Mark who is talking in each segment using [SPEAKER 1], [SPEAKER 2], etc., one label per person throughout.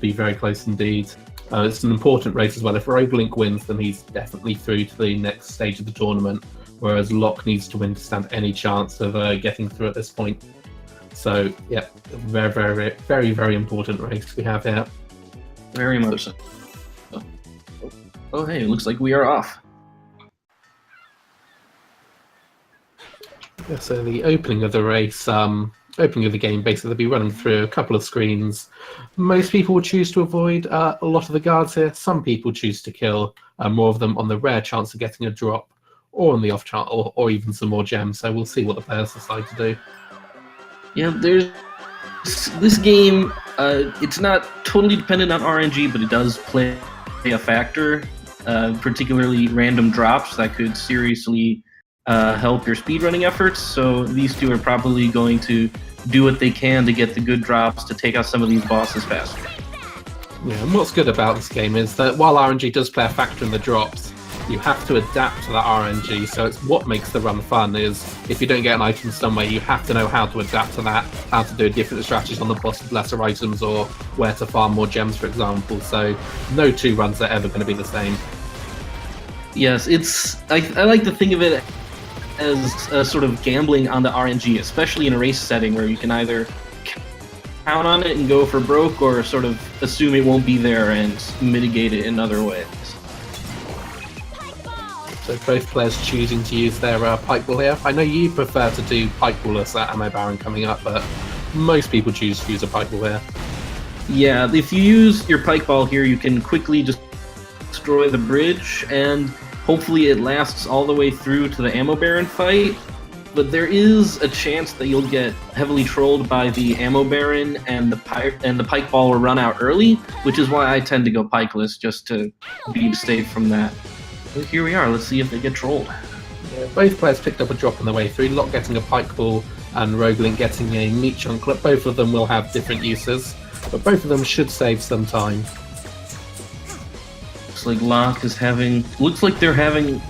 [SPEAKER 1] be very close indeed. It's an important race as well. If RogueLink wins, then he's definitely through to the next stage of the tournament, whereas Loch needs to win to stand any chance of getting through at this point. So, yeah, very, very, very, very important race we have here.
[SPEAKER 2] Very much so. Oh, hey, it looks like we are off.
[SPEAKER 1] Yeah, so the opening of the race, opening of the game, basically they'll be running through a couple of screens. Most people will choose to avoid a lot of the guards here. Some people choose to kill more of them on the rare chance of getting a drop, or on the off chance, or even some more gems. So we'll see what the players decide to do.
[SPEAKER 2] Yeah, there's this game. It's not totally dependent on RNG, but it does play a factor. Particularly random drops that could seriously help your speedrunning efforts. So these two are probably going to do what they can to get the good drops to take out some of these bosses faster.
[SPEAKER 1] Yeah, and what's good about this game is that while RNG does play a factor in the drops, you have to adapt to that RNG. So it's what makes the run fun is if you don't get an item somewhere, you have to know how to adapt to that, how to do different strategies on the boss with lesser items, or where to farm more gems, for example. So no two runs are ever going to be the same.
[SPEAKER 2] Yes, I like to think of it as a sort of gambling on the RNG, especially in a race setting where you can either count on it and go for broke, or sort of assume it won't be there and mitigate it in other ways.
[SPEAKER 1] So both players choosing to use their pike ball here. I know you prefer to do pike ballers at Ammo Baron coming up, but most people choose to use a pike ball here.
[SPEAKER 2] Yeah, if you use your pike ball here, you can quickly just destroy the bridge, and hopefully it lasts all the way through to the Ammo Baron fight. But there is a chance that you'll get heavily trolled by the Ammo Baron, and the pike ball will run out early, which is why I tend to go pikeless, just to be safe from that. But here we are, let's see if they get trolled.
[SPEAKER 1] Yeah, both players picked up a drop on the way through, Loch getting a pike ball and RogueLink getting a meat chunklet. Both of them will have different uses, but both of them should save some time.
[SPEAKER 2] Looks like Loch is looks like they're having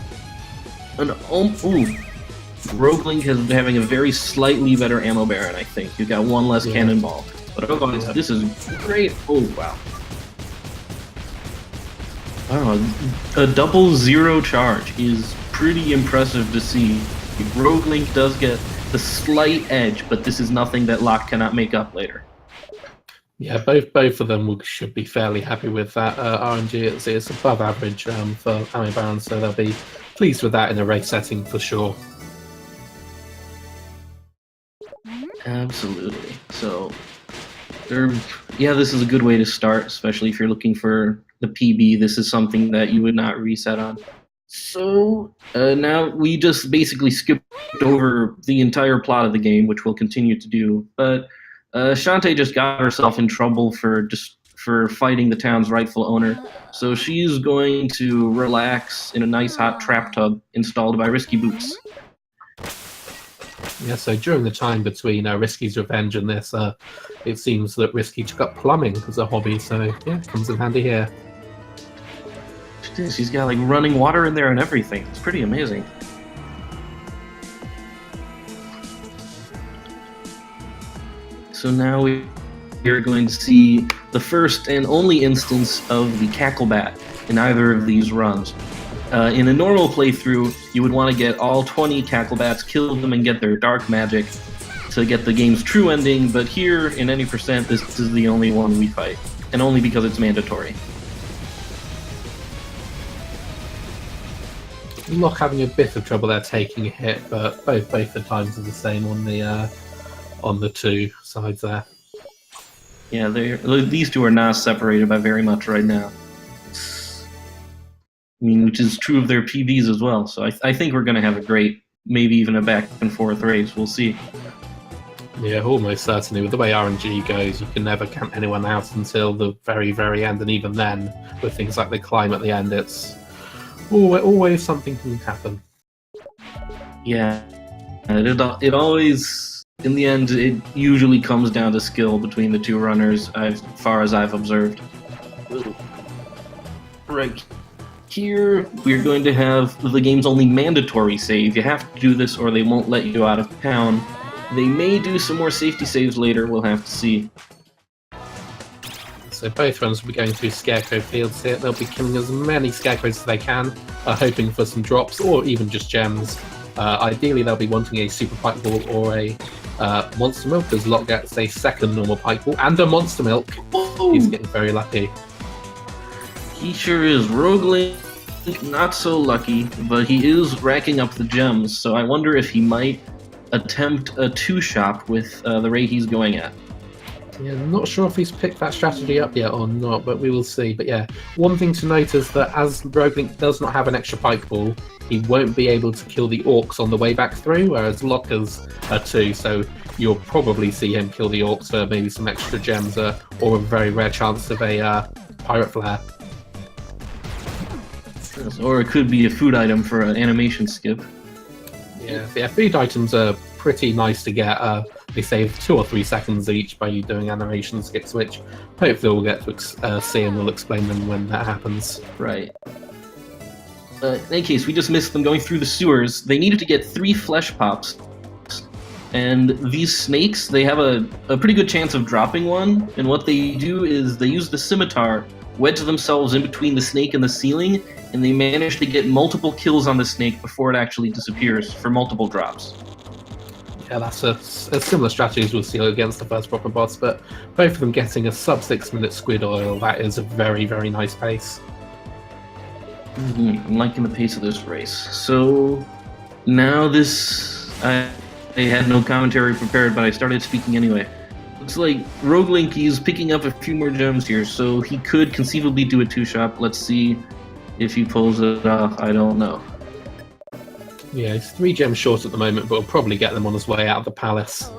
[SPEAKER 2] an RogueLink is having a very slightly better Ammo Baron, I think. You got one less cannonball. But otherwise, this is great. Oh, wow. A double zero charge is pretty impressive to see. RogueLink does get the slight edge, but this is nothing that Loch cannot make up later.
[SPEAKER 1] Yeah, both of them should be fairly happy with that RNG. It's above average for Ammo Baron, so they'll be pleased with that in a race setting for sure.
[SPEAKER 2] Absolutely. So, this is a good way to start, especially if you're looking for the PB. This is something that you would not reset on. So, now we just basically skipped over the entire plot of the game, which we'll continue to do, but Shantae just got herself in trouble for fighting the town's rightful owner, so she's going to relax in a nice hot trap tub installed by Risky Boots.
[SPEAKER 1] Yeah, so during the time between Risky's revenge and this, it seems that Risky took up plumbing as a hobby, so yeah, it comes in handy here.
[SPEAKER 2] She's got like running water in there and everything. It's pretty amazing. So now we are going to see the first and only instance of the Cacklebat in either of these runs. In a normal playthrough, you would want to get all 20 Cacklebats, kill them, and get their dark magic to get the game's true ending, but here, in any percent, this is the only one we fight, and only because it's mandatory.
[SPEAKER 1] Loch having a bit of trouble there taking a hit, but both the times are the same on the two sides there.
[SPEAKER 2] Yeah, these two are not separated by very much right now. Which is true of their PBs as well. So I think we're going to have a great, maybe even a back and forth race. We'll see.
[SPEAKER 1] Yeah, almost certainly. With the way RNG goes, you can never count anyone out until the very, very end. And even then, with things like the climb at the end, it's always something can happen.
[SPEAKER 2] Yeah, it always, in the end, it usually comes down to skill between the two runners, as far as I've observed. Right. Here, we're going to have the game's only mandatory save. You have to do this or they won't let you out of town. They may do some more safety saves later, we'll have to see.
[SPEAKER 1] So both runs will be going through Scarecrow fields here. They'll be killing as many Scarecrows as they can, hoping for some drops or even just gems. Ideally, they'll be wanting a Super Pike Ball or a Monster Milk, as Loch gets a second normal Pike Ball and a Monster Milk.
[SPEAKER 2] Whoa.
[SPEAKER 1] He's getting very lucky.
[SPEAKER 2] He sure is. RogueLink, not so lucky, but he is racking up the gems, so I wonder if he might attempt a two-shop with the rate he's going at.
[SPEAKER 1] Yeah, not sure if he's picked that strategy up yet or not, but we will see. But yeah, one thing to note is that as RogueLink does not have an extra Pike Ball, he won't be able to kill the Orcs on the way back through, whereas Loch has two, so you'll probably see him kill the Orcs for maybe some extra gems or a very rare chance of a Pirate Flare.
[SPEAKER 2] Or it could be a food item for an animation skip.
[SPEAKER 1] Yeah, food items are pretty nice to get. They save 2 or 3 seconds each by doing animation skips, which hopefully we'll get to see and we'll explain them when that happens.
[SPEAKER 2] Right. In any case, we just missed them going through the sewers. They needed to get 3 flesh pops. And these snakes, they have a pretty good chance of dropping one. And what they do is they use the scimitar, wedge themselves in between the snake and the ceiling, and they manage to get multiple kills on the snake before it actually disappears for multiple drops.
[SPEAKER 1] Yeah, that's a similar strategy as we'll see against the first proper boss, but both of them getting a sub 6-minute squid oil, that is a very, very nice pace.
[SPEAKER 2] I'm liking the pace of this race. So now this, I had no commentary prepared, but I started speaking anyway. Looks like RogueLink is picking up a few more gems here, so he could conceivably do a 2-shop. Let's see if he pulls it off. I don't know.
[SPEAKER 1] Yeah, he's 3 gems short at the moment, but he'll probably get them on his way out of the palace.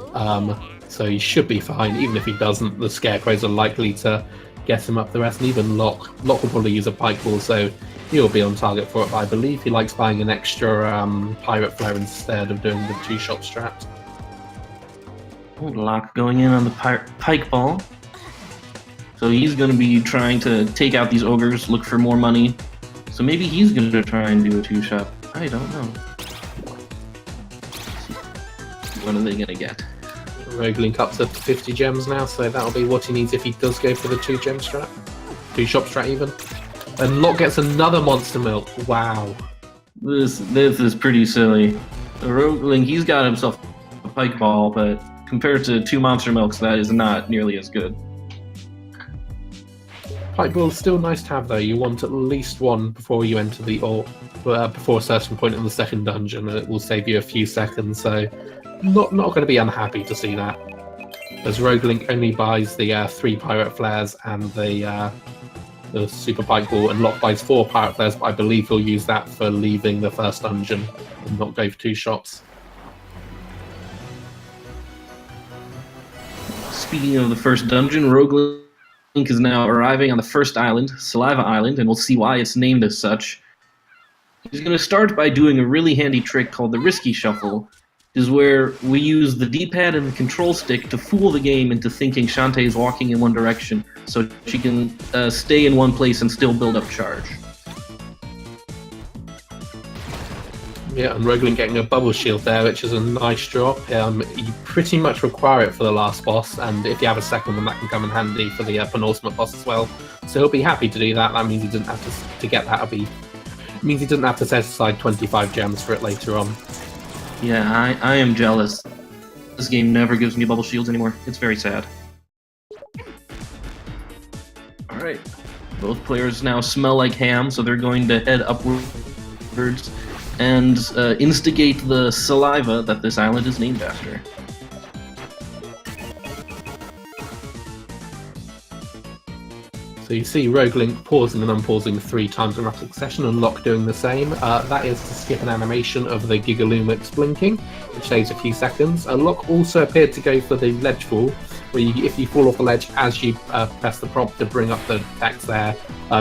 [SPEAKER 1] So he should be fine. Even if he doesn't, the Scarecrows are likely to get him up the rest, and even Loch will probably use a Pike Ball, so he'll be on target for it. But I believe he likes buying an extra Pirate Flare instead of doing the 2-shop strat.
[SPEAKER 2] Loch going in on the Pike Ball. So he's going to be trying to take out these ogres, look for more money. So maybe he's going to try and do a 2-shop. I don't know. What are they going to get?
[SPEAKER 1] RogueLink up to 50 gems now, so that'll be what he needs if he does go for the 2-gem strat. 2-shop strat even. And Loch gets another Monster Milk. Wow.
[SPEAKER 2] This is pretty silly. RogueLink, he's got himself a Pike Ball, but compared to 2 Monster Milks, that is not nearly as good.
[SPEAKER 1] Pike Ball is still nice to have though. You want at least one before you enter before a certain point in the second dungeon, and it will save you a few seconds. So, not going to be unhappy to see that. As RogueLink only buys the 3 Pirate Flares and the Super Pike Ball, and Loch buys 4 Pirate Flares, but I believe he'll use that for leaving the first dungeon and not go for 2 shops.
[SPEAKER 2] Speaking of the first dungeon, RogueLink is now arriving on the first island, Saliva Island, and we'll see why it's named as such. He's going to start by doing a really handy trick called the Risky Shuffle, which is where we use the D-pad and the control stick to fool the game into thinking Shantae is walking in one direction, so she can stay in one place and still build up charge.
[SPEAKER 1] Yeah, and RogueLink getting a bubble shield there, which is a nice drop. You pretty much require it for the last boss, and if you have a second one, that can come in handy for the penultimate boss as well. So he'll be happy to do that. That means he doesn't have to get that. It means he doesn't have to set aside 25 gems for it later on.
[SPEAKER 2] Yeah, I am jealous. This game never gives me bubble shields anymore. It's very sad. Alright. Both players now smell like ham, so they're going to head upwards and instigate the saliva that this island is named after.
[SPEAKER 1] So you see RogueLink pausing and unpausing 3 times in rapid succession, and Loch doing the same. That is to skip an animation of the Gigalumix blinking, which saves a few seconds. Loch also appeared to go for the ledge fall, where if you fall off a ledge as you press the prompt to bring up the text there,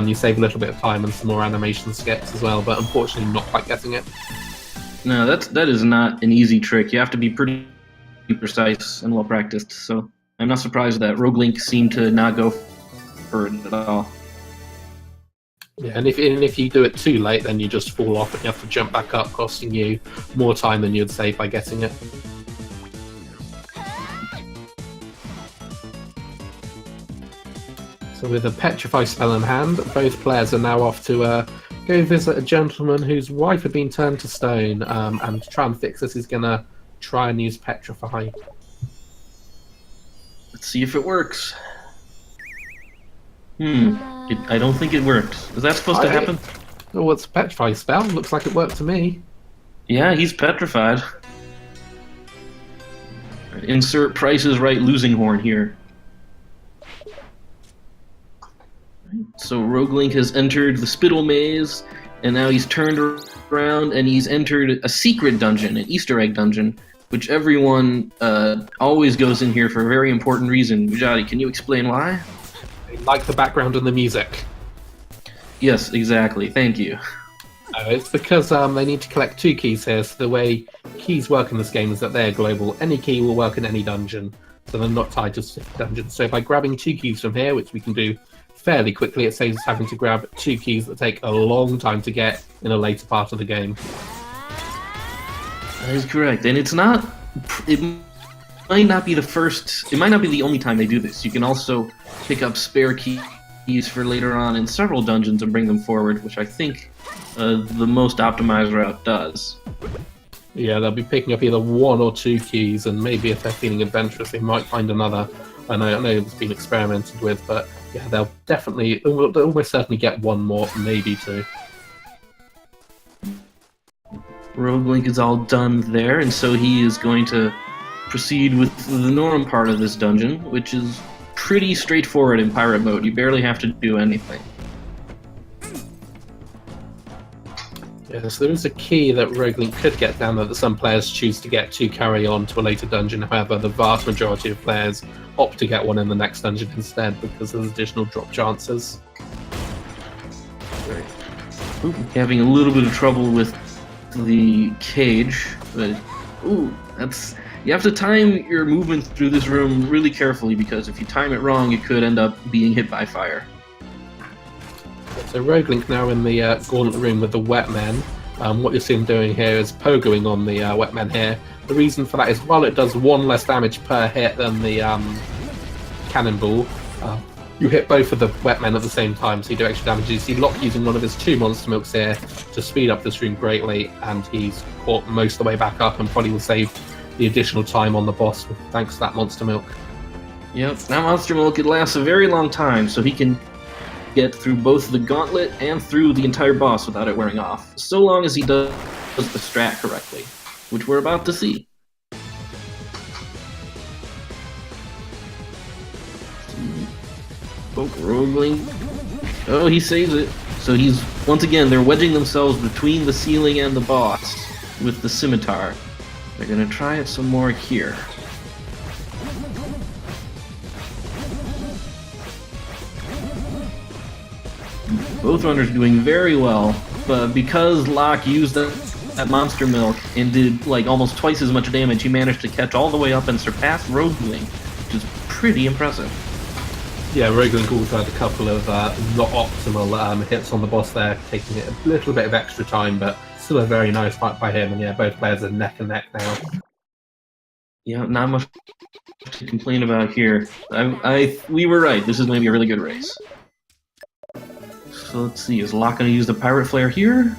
[SPEAKER 1] you save a little bit of time and some more animation skips as well, but unfortunately not quite getting it.
[SPEAKER 2] No, that is not an easy trick. You have to be pretty precise and well practiced, so I'm not surprised that RogueLink seemed to not go for it at all.
[SPEAKER 1] Yeah, and if you do it too late, then you just fall off and you have to jump back up, costing you more time than you'd save by getting it. So So with a petrify spell in hand, both players are now off to go visit a gentleman whose wife had been turned to stone, and to try and fix this, he's going to try and use petrify.
[SPEAKER 2] Let's see if it works. I don't think it worked. Is that supposed to happen?
[SPEAKER 1] Oh, what's a petrify spell? Looks like it worked to me.
[SPEAKER 2] Yeah, he's petrified. Insert Price is Right losing horn here. So RogueLink has entered the Spittle Maze, and now he's turned around and he's entered a secret dungeon, an Easter egg dungeon, which everyone always goes in here for a very important reason. Vijay, can you explain why?
[SPEAKER 1] I like the background and the music.
[SPEAKER 2] Yes, exactly. Thank you.
[SPEAKER 1] It's because they need to collect 2 keys here, so the way keys work in this game is that they're global. Any key will work in any dungeon, so they're not tied to specific dungeons. So by grabbing 2 keys from here, which we can do fairly quickly, it saves us having to grab 2 keys that take a long time to get in a later part of the game.
[SPEAKER 2] That is correct, and it's not... It might not be the first... It might not be the only time they do this. You can also pick up spare keys for later on in several dungeons and bring them forward, which I think the most optimized route does.
[SPEAKER 1] Yeah, they'll be picking up either 1 or 2 keys, and maybe if they're feeling adventurous, they might find another. I know it's been experimented with, but yeah, they'll almost certainly get 1 more, maybe 2.
[SPEAKER 2] RogueLink is all done there, and so he is going to proceed with the norm part of this dungeon, which is pretty straightforward in pirate mode. You barely have to do anything.
[SPEAKER 1] Yeah, so there is a key that RogueLink could get down there that some players choose to get to carry on to a later dungeon. However, the vast majority of players opt to get one in the next dungeon instead because there's additional drop chances.
[SPEAKER 2] Ooh, having a little bit of trouble with the cage, but you have to time your movement through this room really carefully, because if you time it wrong, it could end up being hit by fire.
[SPEAKER 1] So RogueLink now in the gauntlet room with the wet men. What you see him doing here is pogoing on the wet men here. The reason for that is while it does 1 less damage per hit than the cannonball, you hit both of the wet men at the same time, so you do extra damage. You see Loch using one of his 2 monster milks here to speed up this room greatly, and he's caught most of the way back up and probably will save the additional time on the boss thanks to that monster milk.
[SPEAKER 2] Yep, that monster milk, it lasts a very long time, so he can get through both the gauntlet and through the entire boss without it wearing off, so long as he does the strat correctly, which we're about to see. Oh, RogueLink. Oh, he saves it. So he's, once again, they're wedging themselves between the ceiling and the boss with the scimitar. They're gonna try it some more here. Both runners doing very well, but because Loch used that monster milk and did like almost twice as much damage, he managed to catch all the way up and surpass RogueLink, which is pretty impressive.
[SPEAKER 1] Yeah, RogueLink also had a couple of not optimal hits on the boss there, taking it a little bit of extra time, but still a very nice fight by him, and yeah, both players are neck and neck now.
[SPEAKER 2] Yeah, not much to complain about here. We were right, this is going to be a really good race. So let's see, is Loch going to use the Pirate Flare here?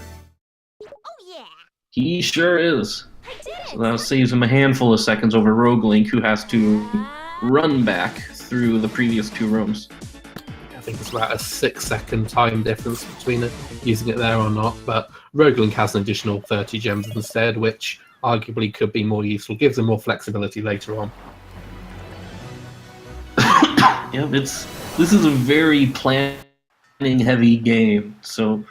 [SPEAKER 3] Oh yeah!
[SPEAKER 2] He sure is.
[SPEAKER 3] I did it!
[SPEAKER 2] So that saves him a handful of seconds over RogueLink, who has to run back through the previous 2 rooms.
[SPEAKER 1] I think it's about a 6-second time difference between it, using it there or not, but RogueLink has an additional 30 gems instead, which arguably could be more useful, gives him more flexibility later on.
[SPEAKER 2] Yep, this is a very planning-heavy game, so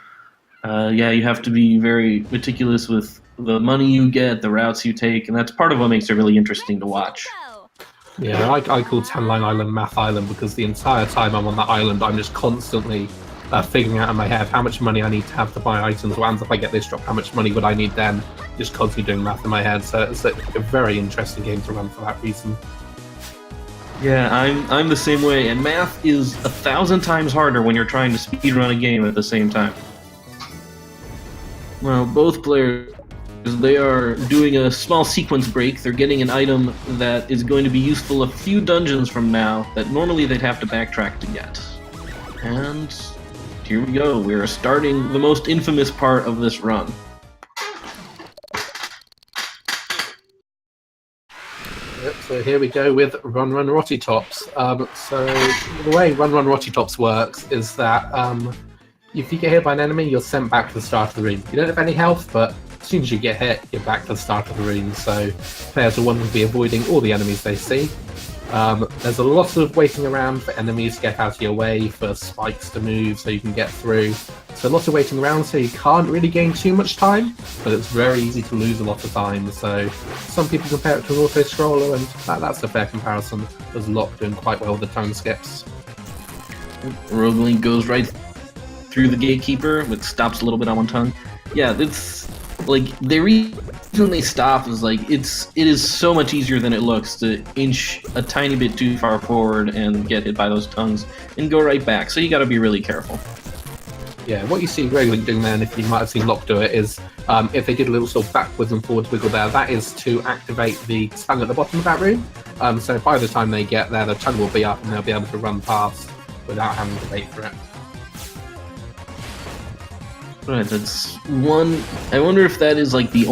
[SPEAKER 2] yeah, you have to be very meticulous with the money you get, the routes you take, and that's part of what makes it really interesting to watch.
[SPEAKER 1] Yeah, I call 10-Line Island Math Island because the entire time I'm on that island, I'm just constantly figuring out in my head how much money I need to have to buy items. What happens if I get this drop? How much money would I need then? Just constantly doing math in my head. So it's a very interesting game to run for that reason.
[SPEAKER 2] Yeah, I'm the same way, and math is 1,000 times harder when you're trying to speedrun a game at the same time. Well, both players, they are doing a small sequence break. They're getting an item that is going to be useful a few dungeons from now that normally they'd have to backtrack to get. And here we go. We're starting the most infamous part of this run.
[SPEAKER 1] Yep, so here we go with Run Run Rotty Tops. So the way Run Run Rotty Tops works is that if you get hit by an enemy, you're sent back to the start of the room. You don't have any health, but as soon as you get hit, you're back to the start of the room. So players will want to be avoiding all the enemies they see. There's a lot of waiting around for enemies to get out of your way, for spikes to move so you can get through. So a lot of waiting around, so you can't really gain too much time, but it's very easy to lose a lot of time. So some people compare it to an auto-scroller, and that's a fair comparison. There's Loch doing quite well with the time skips.
[SPEAKER 2] RogueLink goes right through the gatekeeper, but stops a little bit on one tongue. Yeah, it's like the reason they stop is like it is so much easier than it looks to inch a tiny bit too far forward and get hit by those tongues and go right back. So you got to be really careful.
[SPEAKER 1] Yeah, what you see RogueLink doing there, and if you might have seen Loch do it, is if they did a little sort of backwards and forwards wiggle there, that is to activate the tongue at the bottom of that room. So by the time they get there, the tongue will be up and they'll be able to run past without having to wait for it.
[SPEAKER 2] Right, that's one. I wonder if that is like the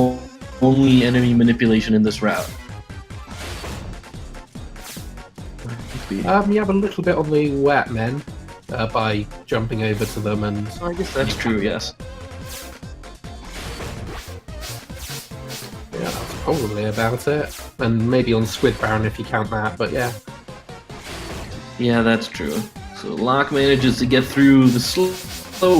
[SPEAKER 2] only enemy manipulation in this route.
[SPEAKER 1] You have a little bit on the wet men by jumping over to them, and
[SPEAKER 2] I guess that's true. Yes.
[SPEAKER 1] Yeah, that's probably about it. And maybe on Squid Baron if you count that, but yeah.
[SPEAKER 2] Yeah, that's true. So Loch manages to get through the slow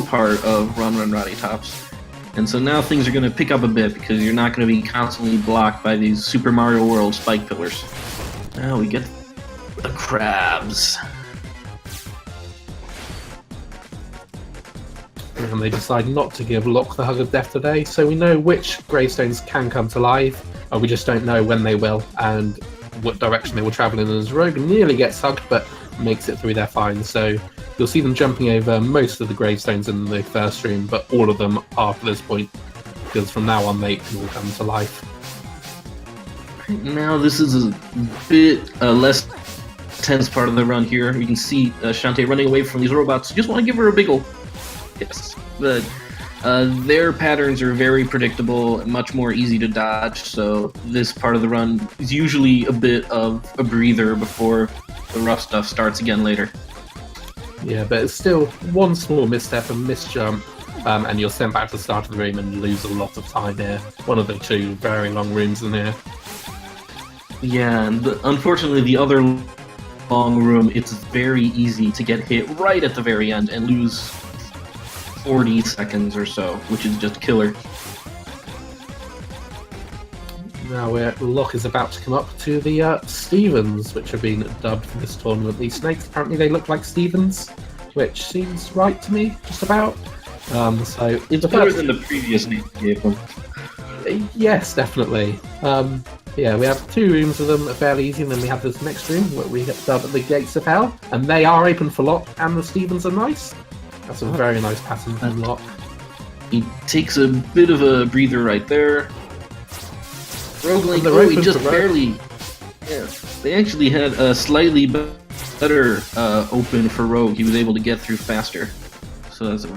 [SPEAKER 2] part of Run Run Rotty Tops. And so now things are going to pick up a bit because you're not going to be constantly blocked by these Super Mario World spike pillars. Now we get the crabs.
[SPEAKER 1] And they decide not to give Loch the hug of death today, so we know which gravestones can come to life, we just don't know when they will and what direction they will travel in. As Rogue nearly gets hugged but makes it through there fine, so you'll see them jumping over most of the gravestones in the first room, but all of them after this point, because from now on they can all come to life.
[SPEAKER 2] Now this is a bit less tense part of the run here. You can see Shantae running away from these robots. You just want to give her a big ol' yes. But their patterns are very predictable, much more easy to dodge, so this part of the run is usually a bit of a breather before the rough stuff starts again later.
[SPEAKER 1] Yeah, but it's still one small misstep and misjump, and you're sent back to the start of the room and lose a lot of time here. One of the two very long rooms in here.
[SPEAKER 2] Yeah, and unfortunately the other long room, it's very easy to get hit right at the very end and lose 40 seconds or so, which is just killer.
[SPEAKER 1] Now Loch is about to come up to the Stevens, which have been dubbed for this tournament. These snakes, apparently they look like Stevens, which seems right to me, just about. So
[SPEAKER 2] it's better than the previous name you gave them.
[SPEAKER 1] Yes, definitely. Yeah, we have two rooms of them, fairly easy, and then we have this next room where we get dubbed the Gates of Hell, and they are open for Loch, and the Stevens are nice. That's a very nice pattern from Loch.
[SPEAKER 2] He takes a bit of a breather right there. RogueLink, he just barely... Yeah, they actually had a slightly better open for Rogue. He was able to get through faster. So that's a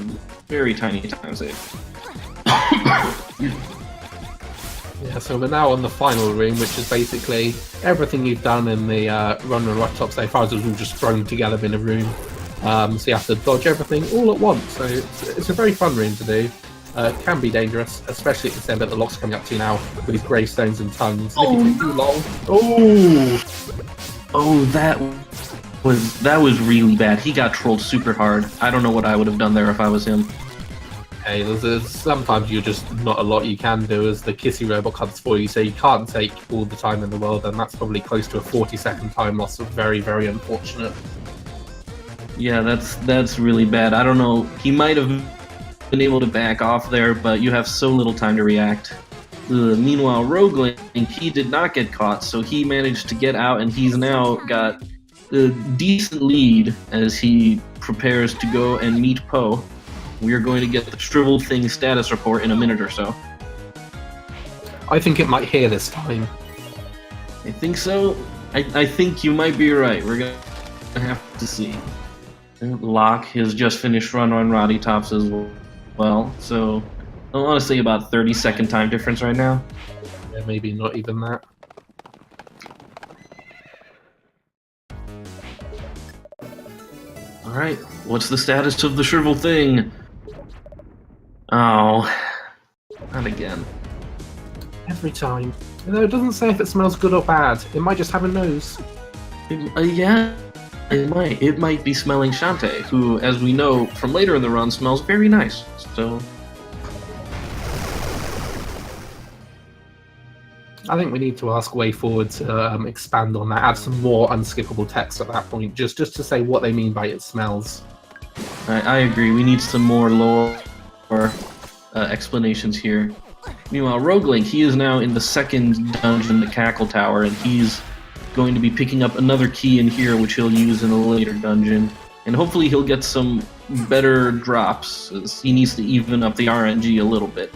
[SPEAKER 2] very tiny time save.
[SPEAKER 1] Yeah, so we're now on the final room, which is basically everything you've done in the Run and Rock Top so far is all just thrown together in a room. So you have to dodge everything all at once. So it's a very fun room to do. It can be dangerous, especially at the same bit that Loch's coming up to now with his gravestones and tongues.
[SPEAKER 2] Oh,
[SPEAKER 1] if you take too long,
[SPEAKER 2] oh, that was really bad. He got trolled super hard. I don't know what I would have done there if I was him.
[SPEAKER 1] hey, there's sometimes you're just not a lot you can do as the kissy robot comes for you, so you can't take all the time in the world, and that's probably close to a 40-second time loss. Very, very unfortunate.
[SPEAKER 2] Yeah, that's really bad. I don't know. He might have been able to back off there, but you have so little time to react. Meanwhile, RogueLink, he did not get caught, so he managed to get out, and he's now got a decent lead as he prepares to go and meet Poe. We are going to get the Shriveled Thing status report in a minute or so.
[SPEAKER 1] I think it might hear this time.
[SPEAKER 2] I think so. I think you might be right. We're going to have to see. And Loch has just finished run on Roddy Tops as well, so I want to say about 30-second time difference right now.
[SPEAKER 1] Yeah, maybe not even that.
[SPEAKER 2] Alright, what's the status of the shrivel thing? Oh, not again.
[SPEAKER 1] Every time. Though it doesn't say if it smells good or bad. It might just have a nose.
[SPEAKER 2] Yeah, it might. It might be smelling Shantae, who, as we know from later in the run, smells very nice. So,
[SPEAKER 1] I think we need to ask Way Forward to expand on that, add some more unskippable text at that point, just to say what they mean by it smells.
[SPEAKER 2] I agree. We need some more lore explanations here. Meanwhile, RogueLink, he is now in the second dungeon, the Cackle Tower, and he's going to be picking up another key in here, which he'll use in a later dungeon. And hopefully he'll get some better drops, as he needs to even up the RNG a little bit.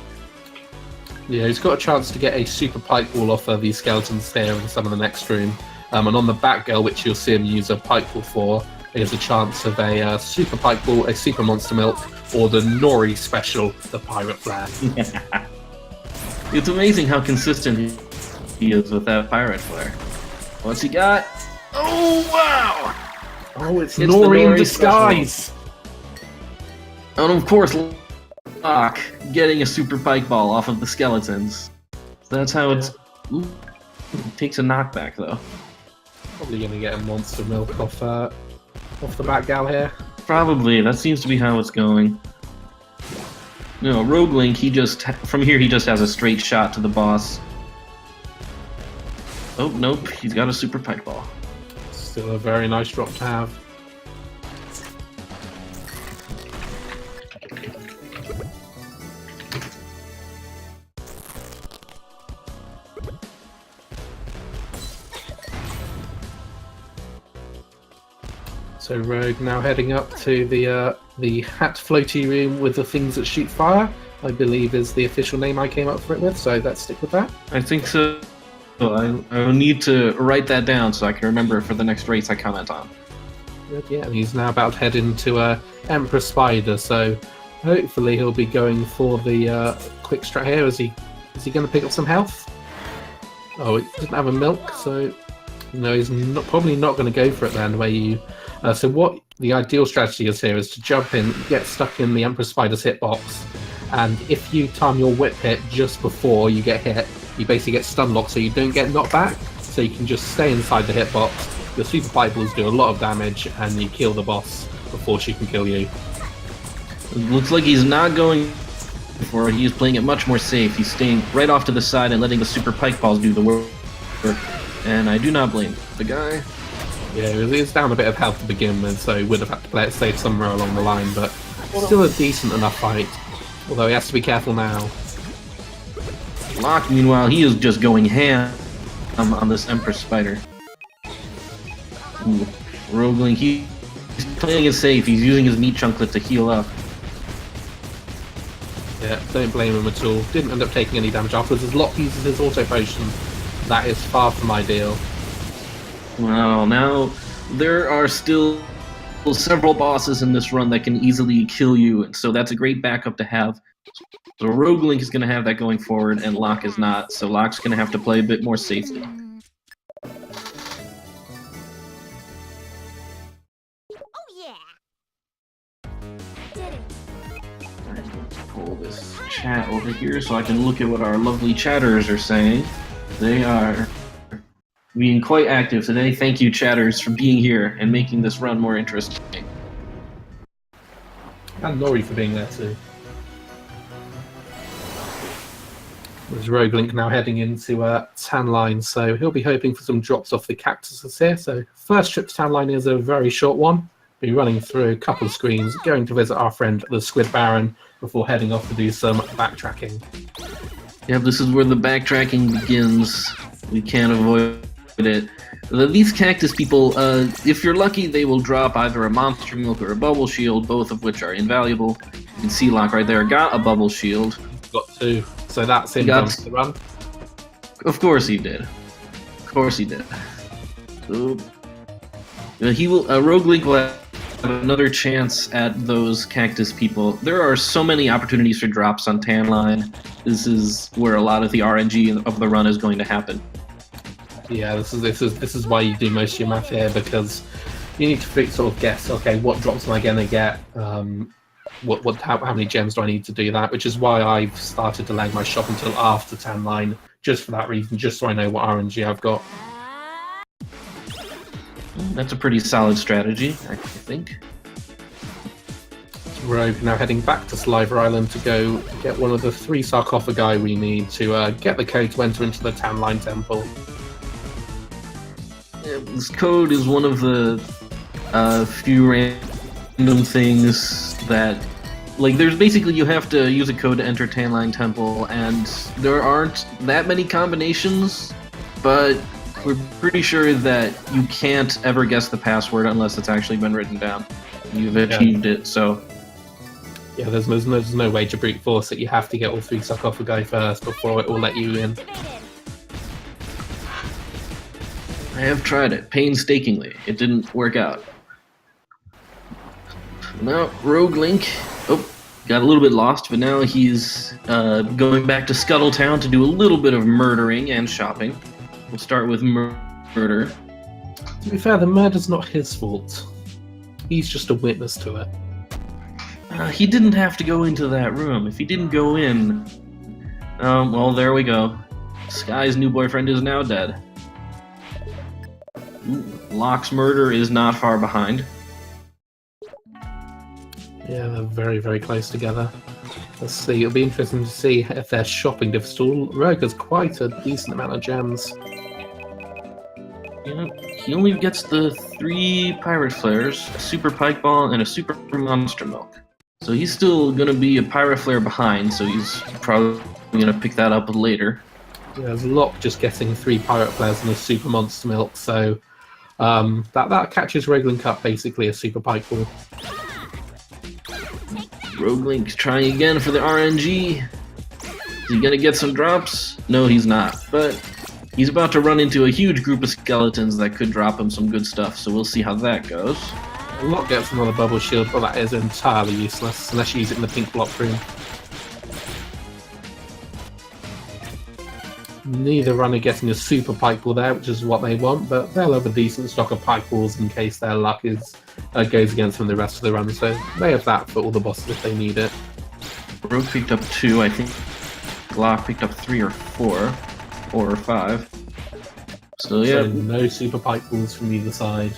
[SPEAKER 1] Yeah, he's got a chance to get a super pipe ball off of the skeleton stair in some of the next room. And on the Batgirl, which you'll see him use a pipe ball for, there's a chance of a super pipe ball, a super monster milk, or the Nori special, the pirate flare.
[SPEAKER 2] It's amazing how consistent he is with that pirate flare. What's he got? Oh, wow!
[SPEAKER 1] Oh, it's Nori in disguise!
[SPEAKER 2] Special. And of course, Loch getting a super pike ball off of the skeletons. That's how it's... Ooh, it takes a knockback, though.
[SPEAKER 1] Probably going to get a monster milk off the Batgal here.
[SPEAKER 2] Probably. That seems to be how it's going. No, RogueLink, from here he just has a straight shot to the boss. Oh, nope, he's got a super pike ball.
[SPEAKER 1] Still a very nice drop to have. So Rogue now heading up to the hat floaty room with the things that shoot fire, I believe is the official name I came up for it with, so let's stick with that.
[SPEAKER 2] I think so. I will need to write that down so I can remember for the next race I comment on.
[SPEAKER 1] Yeah, and he's now about to head into Emperor Spider, so hopefully he'll be going for the quick strat here. Is he going to pick up some health? Oh, it doesn't have a milk, so no, he's probably not going to go for it then. Where you, so what the ideal strategy is here is to jump in, get stuck in the Emperor Spider's hitbox, and if you time your whip hit just before you get hit, you basically get stun locked, so you don't get knocked back. So you can just stay inside the hitbox. Your super pipe balls do a lot of damage, and you kill the boss before she can kill you.
[SPEAKER 2] It looks like he's not going for it. He's playing it much more safe. He's staying right off to the side and letting the super pike balls do the work. And I do not blame the guy.
[SPEAKER 1] Yeah, he's down a bit of health to begin with, so he would have had to play it safe somewhere along the line, but still a decent enough fight. Although he has to be careful now.
[SPEAKER 2] Loch, meanwhile, he is just going ham on this Emperor Spider. Ooh, RogueLink, he's playing it safe. He's using his meat chunklet to heal up.
[SPEAKER 1] Yeah, don't blame him at all. Didn't end up taking any damage afterwards. As Loch uses his auto potion, that is far from ideal.
[SPEAKER 2] Well, now there are still several bosses in this run that can easily kill you, and so that's a great backup to have. So RogueLink is going to have that going forward, and Loch is not, so Loch's going to have to play a bit more safely.
[SPEAKER 3] Oh yeah! Did it!
[SPEAKER 2] Alright, let's pull this chat over here so I can look at what our lovely chatters are saying. They are being quite active today. Thank you, chatters, for being here and making this run more interesting.
[SPEAKER 1] And Nori for being there too. There's RogueLink now heading into Tan Line, so he'll be hoping for some drops off the cactuses here. So first trip to Tan Line is a very short one. Be running through a couple of screens, going to visit our friend the Squid Baron before heading off to do some backtracking.
[SPEAKER 2] Yep, this is where the backtracking begins. We can't avoid it. These cactus people, if you're lucky, they will drop either a monster milk or a bubble shield, both of which are invaluable. You can see Loch right there got a bubble shield.
[SPEAKER 1] Got two, so that's him done for the run.
[SPEAKER 2] Of course he did. Of course he did. So, he will. RogueLink will another chance at those cactus people. There are so many opportunities for drops on tan line. This is where a lot of the RNG of the run is going to happen.
[SPEAKER 1] Yeah, this is why you do most of your math here, because you need to sort of guess. Okay, what drops am I going to get? How many gems do I need to do that? Which is why I've started delaying my shop until after tan line, just for that reason, just so I know what RNG I've got.
[SPEAKER 2] That's a pretty solid strategy, I think.
[SPEAKER 1] Rogue now heading back to Sliver Island to go get one of the 3 sarcophagi we need to get the code to enter into the tan line temple.
[SPEAKER 2] Yeah, this code is one of the few random things that, like, there's basically you have to use a code to enter tan line temple, and there aren't that many combinations, but we're pretty sure that you can't ever guess the password unless it's actually been written down. You've achieved it, so...
[SPEAKER 1] Yeah, there's no way to brute force it. You have to get all 3 sarcophagi first before it will let you in.
[SPEAKER 2] I have tried it, painstakingly. It didn't work out. Now, RogueLink... Oh, got a little bit lost, but now he's going back to Scuttletown to do a little bit of murdering and shopping. We'll start with murder.
[SPEAKER 1] To be fair, the murder's not his fault. He's just a witness to it.
[SPEAKER 2] He didn't have to go into that room. If he didn't go in... well, there we go. Sky's new boyfriend is now dead. Ooh, Loch's murder is not far behind.
[SPEAKER 1] Yeah, they're very, very close together. Let's see, it'll be interesting to see if they're shopping difficult. Rogue has quite a decent amount of gems.
[SPEAKER 2] Yeah, he only gets the 3 pirate flares, a super pike ball, and a super monster milk. So he's still gonna be a pirate flare behind, so he's probably gonna pick that up later.
[SPEAKER 1] Yeah, there's Loch just getting 3 pirate flares and a super monster milk, so that catches RogueLink up basically a super pike ball.
[SPEAKER 2] RogueLink trying again for the RNG. Is he gonna get some drops? No, he's not. But he's about to run into a huge group of skeletons that could drop him some good stuff, so we'll see how that goes.
[SPEAKER 1] Loch gets another bubble shield, but that is entirely useless unless you use it in the pink block room. Neither runner getting a super pike ball there, which is what they want, but they'll have a decent stock of pike balls in case their luck goes against them the rest of the run, so they have that for all the bosses if they need it.
[SPEAKER 2] Rogue picked up 2, I think Loch picked up 3 or 4, 4 or 5. So yeah,
[SPEAKER 1] so no super pike balls from either side.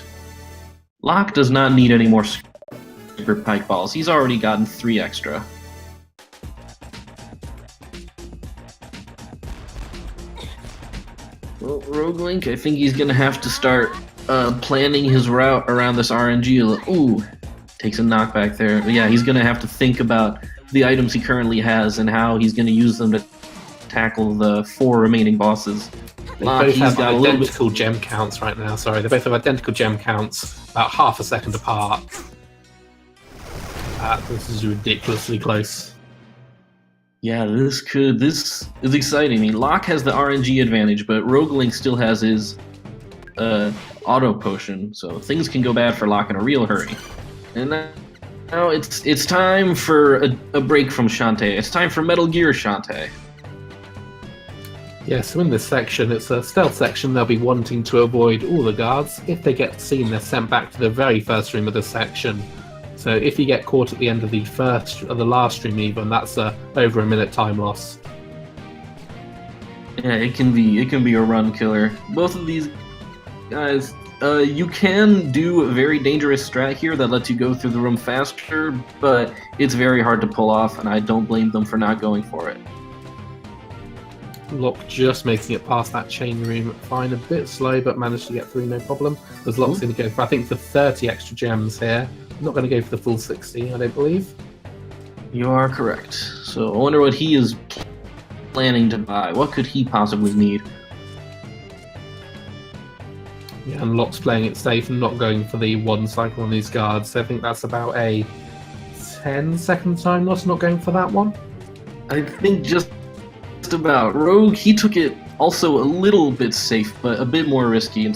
[SPEAKER 2] Loch does not need any more super pike balls. He's already gotten 3 extra. Well, RogueLink, I think he's gonna have to start planning his route around this RNG. Ooh, takes a knockback there. But yeah, he's gonna have to think about the items he currently has and how he's gonna use them to tackle the 4 remaining bosses.
[SPEAKER 1] They both have identical gem counts right now, sorry. They both have identical gem counts, about half a second apart. This is ridiculously close.
[SPEAKER 2] Yeah, this is exciting. I mean, Loch has the RNG advantage, but RogueLink still has his auto potion, so things can go bad for Loch in a real hurry. And now it's time for a break from Shantae. It's time for Metal Gear Shantae.
[SPEAKER 1] Yeah, so in this section, it's a stealth section. They'll be wanting to avoid all the guards. If they get seen, they're sent back to the very first room of the section. So if you get caught at the end of the last stream even, that's over a minute time loss.
[SPEAKER 2] Yeah, it can be a run killer. Both of these guys, you can do a very dangerous strat here that lets you go through the room faster, but it's very hard to pull off, and I don't blame them for not going for it.
[SPEAKER 1] Loch just making it past that chain room fine, a bit slow, but managed to get through no problem. There's Loch's going to go for, I think, for 30 extra gems here. Not going to go for the full 60, I don't believe.
[SPEAKER 2] You are correct. So I wonder what he is planning to buy. What could he possibly need?
[SPEAKER 1] Yeah, and Loch's playing it safe and not going for the 1 cycle on these guards. So I think that's about a 10-second time loss, not going for that one.
[SPEAKER 2] I think just about. Rogue, he took it also a little bit safe, but a bit more risky,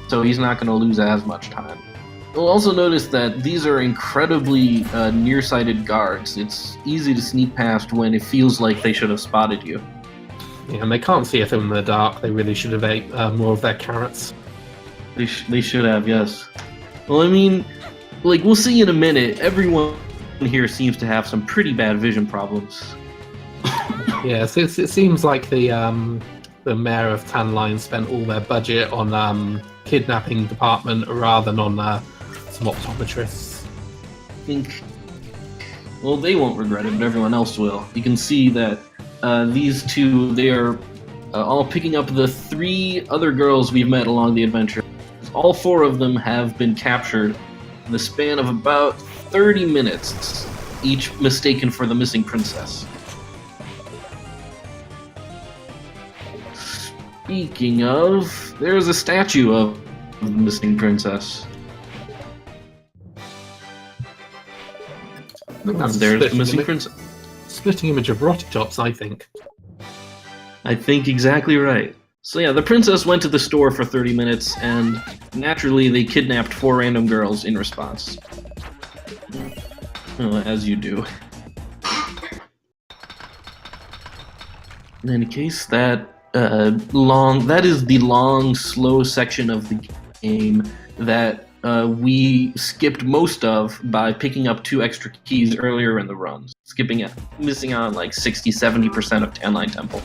[SPEAKER 2] so he's not going to lose as much time. You'll also notice that these are incredibly nearsighted guards. It's easy to sneak past when it feels like they should have spotted you.
[SPEAKER 1] Yeah, and they can't see if they're in the dark. They really should have ate more of their carrots.
[SPEAKER 2] They should have, yes. Well, I mean, like, we'll see in a minute. Everyone here seems to have some pretty bad vision problems.
[SPEAKER 1] Yeah, so it seems like the mayor of Tanline spent all their budget on kidnapping department rather than on some optometrists.
[SPEAKER 2] I think, well, they won't regret it, but everyone else will. You can see that these two, they are all picking up the 3 other girls we've met along the adventure. All 4 of them have been captured in the span of about 30 minutes, each mistaken for the missing princess. Speaking of, there's a statue of the missing princess.
[SPEAKER 1] That's
[SPEAKER 2] There's the missing princess.
[SPEAKER 1] Splitting image of Rotitops, I think.
[SPEAKER 2] I think exactly right. So yeah, the princess went to the store for 30 minutes, and naturally they kidnapped 4 random girls in response. As you do. In any case, that is the long, slow section of the game that we skipped most of by picking up 2 extra keys earlier in the runs. Skipping it, missing on like 60-70% of Tanline Temple.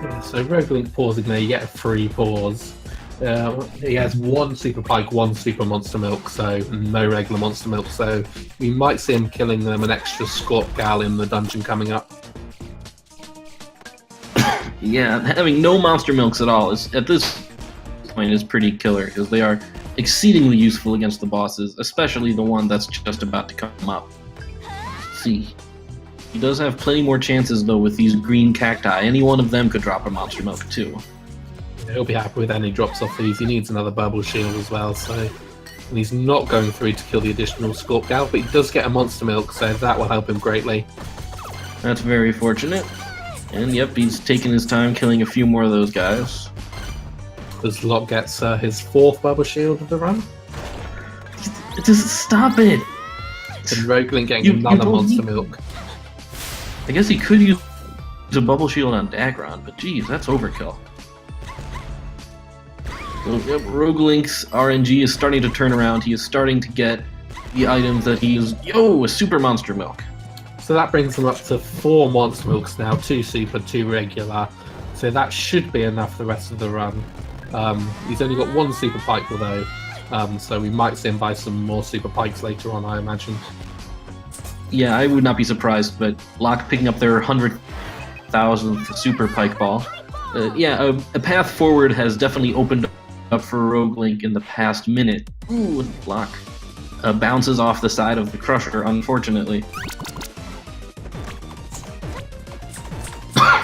[SPEAKER 1] Yeah, so RogueLink pausing there, you get a free pause. He has 1 Super Pike, 1 Super Monster Milk, so no regular Monster Milk, so we might see him killing them an extra Scorp Gal in the dungeon coming up.
[SPEAKER 2] Yeah, having no Monster Milks at all is, at this point, is pretty killer, because they are exceedingly useful against the bosses, especially the one that's just about to come up. Let's see. He does have plenty more chances, though, with these green cacti. Any one of them could drop a Monster Milk, too.
[SPEAKER 1] He'll be happy with any drops off these. He needs another Bubble Shield as well, so... And he's not going through to kill the additional Scorp Gal, but he does get a Monster Milk, so that will help him greatly.
[SPEAKER 2] That's very fortunate. And yep, he's taking his time killing a few more of those guys.
[SPEAKER 1] As Loch gets his 4th Bubble Shield of the run.
[SPEAKER 2] Just stop it!
[SPEAKER 1] And RogueLink getting another Monster Milk.
[SPEAKER 2] I guess he could use a Bubble Shield on Dagron, but geez, that's overkill. So, yep, RogueLink's RNG is starting to turn around. He is starting to get the items that he is... Yo, a Super Monster Milk!
[SPEAKER 1] So that brings him up to 4 Monster Milks now, 2 Super, 2 Regular. So that should be enough the rest of the run. He's only got 1 Super Pike though, so we might see him buy some more Super Pikes later on, I imagine.
[SPEAKER 2] Yeah, I would not be surprised, but Loch picking up their 100,000th Super Pike Ball. Yeah, a path forward has definitely opened up for RogueLink in the past minute. Ooh, Loch bounces off the side of the Crusher, unfortunately.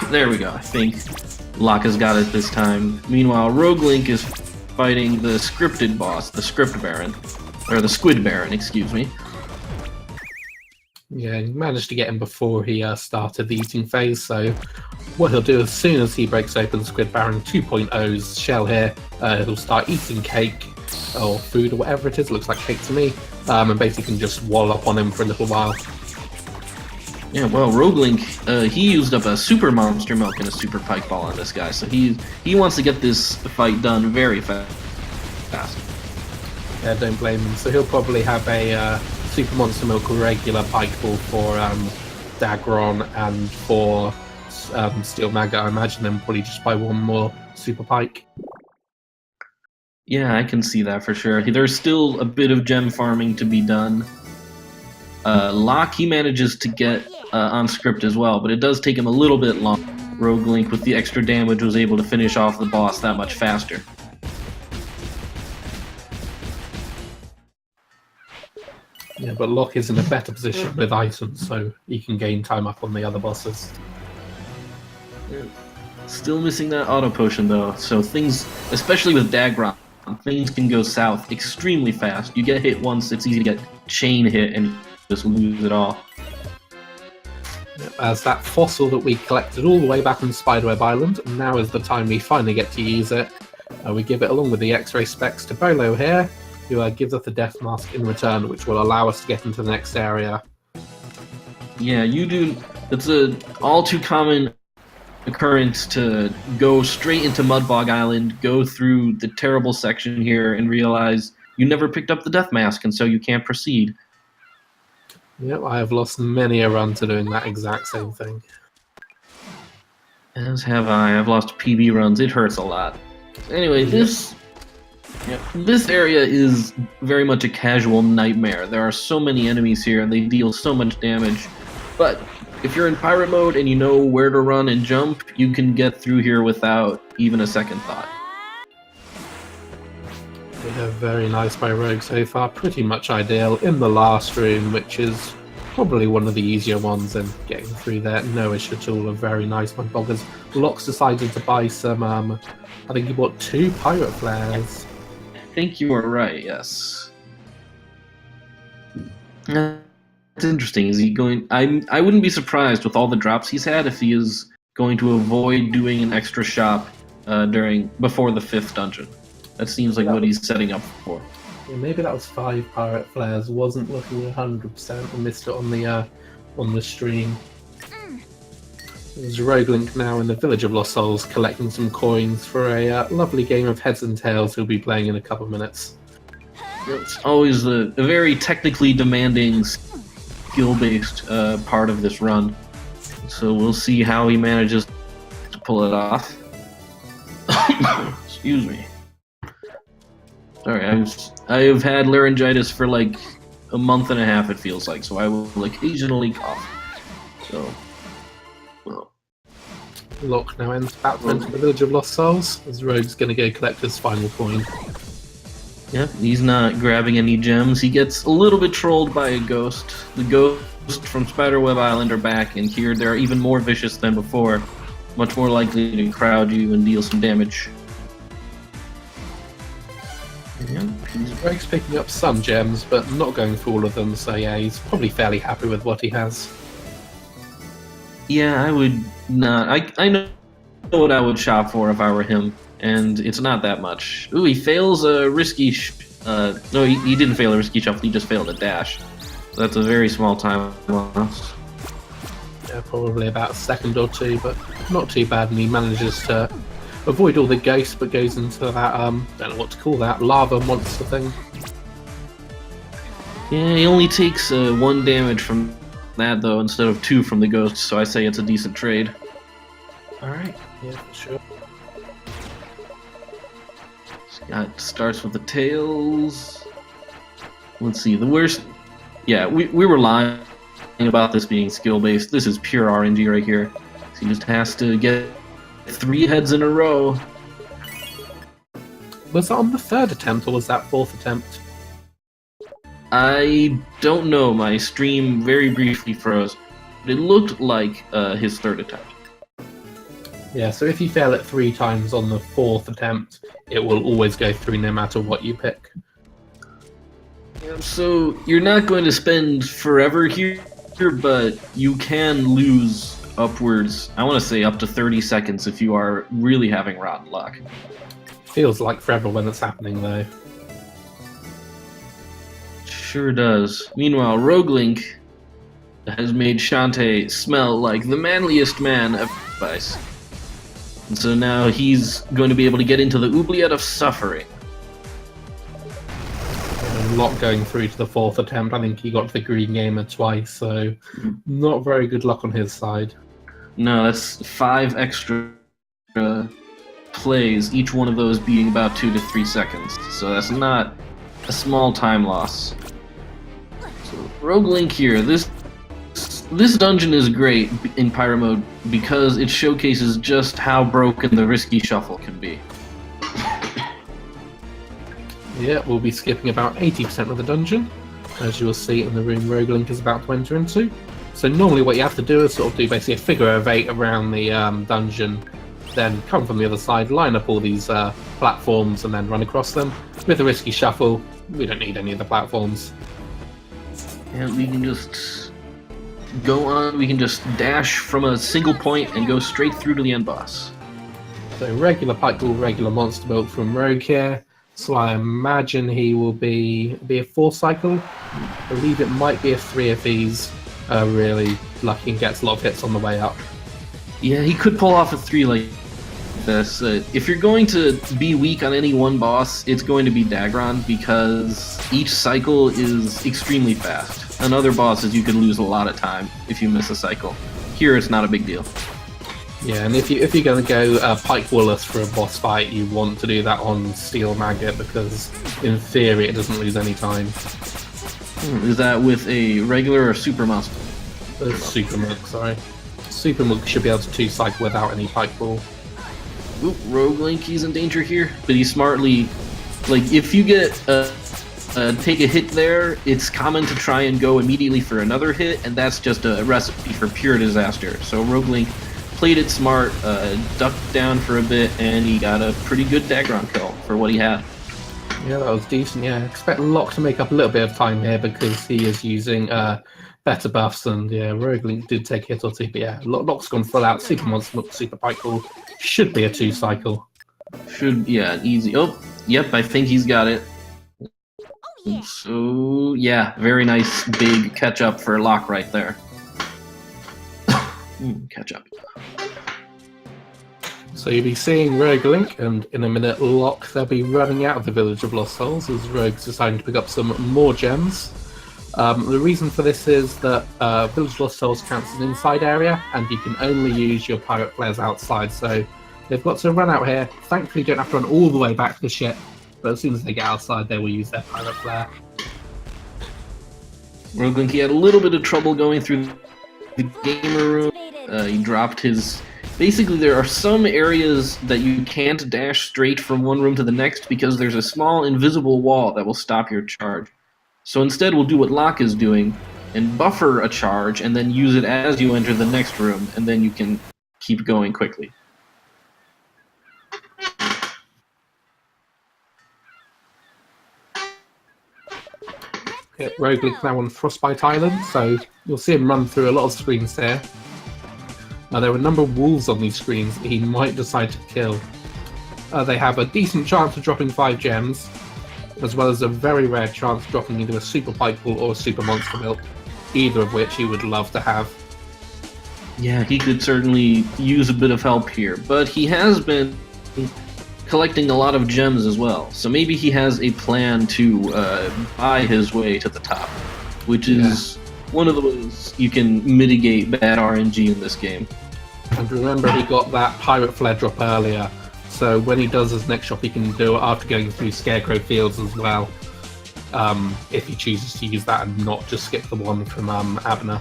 [SPEAKER 2] There we go, I think Loch has got it this time. Meanwhile, RogueLink is fighting the scripted boss, the Script Baron. Or the Squid Baron, excuse me.
[SPEAKER 1] Yeah, he managed to get him before he started the eating phase, so what he'll do as soon as he breaks open Squid Baron 2.0's shell here, he'll start eating cake, or food, or whatever it is. It looks like cake to me, and basically can just wall up on him for a little while.
[SPEAKER 2] Yeah, well, RogueLink, he used up a Super Monster Milk and a Super Pike Ball on this guy, so he wants to get this fight done very fast.
[SPEAKER 1] Yeah, don't blame him. So he'll probably have a Super Monster Milk regular Pike Ball for Dagron and for Steel Maggot. I imagine them probably just buy 1 more Super Pike.
[SPEAKER 2] Yeah, I can see that for sure. There's still a bit of gem farming to be done. Loch, he manages to get on script as well, but it does take him a little bit long. RogueLink, with the extra damage, was able to finish off the boss that much faster.
[SPEAKER 1] Yeah, but Loch is in a better position with items, so he can gain time up on the other bosses.
[SPEAKER 2] Yeah. Still missing that auto potion though, so things, especially with Dagron, things can go south extremely fast. You get hit once, it's easy to get chain hit and just lose it all.
[SPEAKER 1] As that fossil that we collected all the way back on Spiderweb Island, now is the time we finally get to use it. We give it along with the X-ray specs to Bolo here, who gives us the death mask in return, which will allow us to get into the next area.
[SPEAKER 2] Yeah, you do. It's a all too common occurrence to go straight into Mudbog Island, go through the terrible section here, and realize you never picked up the death mask, and so you can't proceed.
[SPEAKER 1] Yep, I have lost many a run to doing that exact same thing.
[SPEAKER 2] As have I. I've lost PB runs. It hurts a lot. Anyway, this area is very much a casual nightmare. There are so many enemies here, and they deal so much damage. But if you're in pirate mode and you know where to run and jump, you can get through here without even a second thought.
[SPEAKER 1] Yeah, very nice by Rogue so far. Pretty much ideal in the last room, which is probably one of the easier ones, and getting through there, no issue at all. A very nice one. Boggers. Loch's decided to buy some, I think he bought 2 pirate flares.
[SPEAKER 2] I think you are right, yes. It's interesting. Is he going... I wouldn't be surprised with all the drops he's had if he is going to avoid doing an extra shop before the 5th dungeon. That seems like what he's setting up for.
[SPEAKER 1] Yeah, maybe that was 5 pirate flares. Wasn't looking 100% and missed it on the stream. There's RogueLink now in the Village of Lost Souls collecting some coins for a lovely game of Heads and Tails he'll be playing in a couple of minutes.
[SPEAKER 2] It's always a very technically demanding, skill-based part of this run. So we'll see how he manages to pull it off. Excuse me. Sorry, I have had laryngitis for like a month and a half, it feels like, so I will occasionally cough. So, well.
[SPEAKER 1] Loch now back to enter the Village of Lost Souls, as Rogue's going to go collect his final coin.
[SPEAKER 2] Yeah, he's not grabbing any gems. He gets a little bit trolled by a ghost. The ghosts from Spiderweb Island are back, and here they're even more vicious than before. Much more likely to crowd you and deal some damage.
[SPEAKER 1] Yeah, Rogue's picking up some gems, but not going for all of them, so yeah, he's probably fairly happy with what he has.
[SPEAKER 2] Yeah, I would not. I know what I would shop for if I were him, and it's not that much. Ooh, he fails a risky... no, he didn't fail a risky shuffle, he just failed a dash. So that's a very small time loss.
[SPEAKER 1] Yeah, probably about a second or 2, but not too bad, and he manages to avoid all the ghosts, but goes into that, don't know what to call that, lava monster thing.
[SPEAKER 2] Yeah, he only takes 1 damage from that, though, instead of 2 from the ghosts, so I say it's a decent trade.
[SPEAKER 1] Alright, yeah, for sure.
[SPEAKER 2] Scott starts with the tails. Let's see, the worst... Yeah, we were lying about this being skill-based. This is pure RNG right here. So he just has to get 3 heads in a row.
[SPEAKER 1] Was that on the 3rd attempt, or was that 4th attempt?
[SPEAKER 2] I don't know. My stream very briefly froze. But it looked like his 3rd attempt.
[SPEAKER 1] Yeah, so if you fail it 3 times on the 4th attempt, it will always go through no matter what you pick.
[SPEAKER 2] Yeah, so you're not going to spend forever here, but you can lose upwards, I want to say up to 30 seconds if you are really having rotten luck.
[SPEAKER 1] Feels like forever when it's happening, though.
[SPEAKER 2] Sure does. Meanwhile, RogueLink has made Shantae smell like the manliest man of advice. And so now he's going to be able to get into the oubliette of suffering.
[SPEAKER 1] A lot going through to the 4th attempt. I think he got to the green gamer twice, so not very good luck on his side.
[SPEAKER 2] No, that's 5 extra plays, each one of those being about 2 to 3 seconds. So that's not a small time loss. So RogueLink here, this dungeon is great in Pyro mode because it showcases just how broken the risky shuffle can be.
[SPEAKER 1] Yeah, we'll be skipping about 80% of the dungeon, as you'll see in the room RogueLink is about to enter into. So normally what you have to do is sort of do basically a figure of 8 around the dungeon, then come from the other side, line up all these platforms and then run across them. With a risky shuffle, we don't need any of the platforms.
[SPEAKER 2] And we can just go on, we can just dash from a single point and go straight through to the end boss.
[SPEAKER 1] So regular Pike Ball, regular Monster Milk from Rogue here. So I imagine he will be a 4 cycle. I believe it might be a 3 if he's really lucky and gets a lot of hits on the way up.
[SPEAKER 2] Yeah, he could pull off a 3 like this. If you're going to be weak on any one boss, it's going to be Dagron because each cycle is extremely fast. On other bosses, you can lose a lot of time if you miss a cycle. Here, it's not a big deal.
[SPEAKER 1] Yeah, and if you're going to go Pike Wallus for a boss fight, you want to do that on Steel Maggot because, in theory, it doesn't lose any time.
[SPEAKER 2] Is that with a regular or super monster?
[SPEAKER 1] Super Milk, sorry. Super Milk should be able to 2 cycle without any Pike Ball.
[SPEAKER 2] Oop, RogueLink, he's in danger here, but he smartly, like, if you get take a hit there, it's common to try and go immediately for another hit, and that's just a recipe for pure disaster. So RogueLink played it smart, ducked down for a bit, and he got a pretty good Dagron kill for what he had.
[SPEAKER 1] Yeah, that was decent, yeah. Expect Loch to make up a little bit of time here because he is using better buffs, and yeah, RogueLink did take a hit or 2, but yeah, Loch's gone full out. Super Monster Milk, Super Pike Ball. Should be a 2 cycle.
[SPEAKER 2] Yeah, easy. Oh, yep, I think he's got it.
[SPEAKER 3] Oh yeah.
[SPEAKER 2] So, yeah, very nice big catch up for Loch right there. Catch up.
[SPEAKER 1] So you'll be seeing RogueLink, and in a minute Loch, they'll be running out of the Village of Lost Souls as Rogue's deciding to pick up some more gems. The reason for this is that Village of Lost Souls counts as an inside area, and you can only use your pirate flares outside, so they've got to run out here. Thankfully, you don't have to run all the way back to the ship, but as soon as they get outside, they will use their pirate flare.
[SPEAKER 2] RogueLink, he had a little bit of trouble going through the gamer room. He dropped his... Basically, there are some areas that you can't dash straight from one room to the next because there's a small invisible wall that will stop your charge. So instead, we'll do what Loch is doing and buffer a charge and then use it as you enter the next room, and then you can keep going quickly.
[SPEAKER 1] Yeah, RogueLink now on Frostbite Island, so you'll see him run through a lot of screens here. There are a number of wolves on these screens that he might decide to kill. They have a decent chance of dropping 5 gems, as well as a very rare chance of dropping either a Super Pike Ball or a Super Monster Milk, either of which he would love to have.
[SPEAKER 2] Yeah, he could certainly use a bit of help here, but he has been collecting a lot of gems as well, so maybe he has a plan to buy his way to the top, which is one of the ways you can mitigate bad RNG in this game.
[SPEAKER 1] And remember, he got that Pirate Flare drop earlier, so when he does his next shop, he can do it after going through Scarecrow Fields as well, if he chooses to use that and not just skip the one from Abner.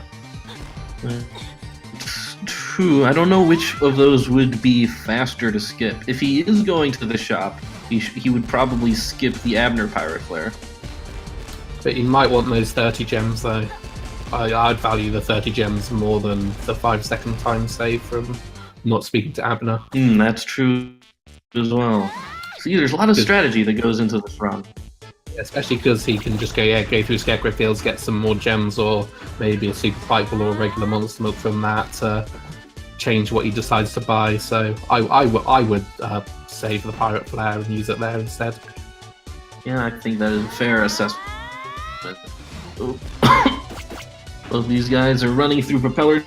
[SPEAKER 2] True, I don't know which of those would be faster to skip. If he is going to the shop, he would probably skip the Abner Pirate Flare.
[SPEAKER 1] But you might want those 30 gems though. I'd value the 30 gems more than the 5-second time save from not speaking to Abner.
[SPEAKER 2] That's true as well. See, there's a lot of strategy that goes into this run.
[SPEAKER 1] Especially because he can just go through Scarecrow Fields, get some more gems, or maybe a Super Pike Ball or a regular Monster Milk from that to change what he decides to buy. So I would save the Pirate Flare and use it there instead.
[SPEAKER 2] Yeah, I think that is a fair assessment. Both these guys are running through Propeller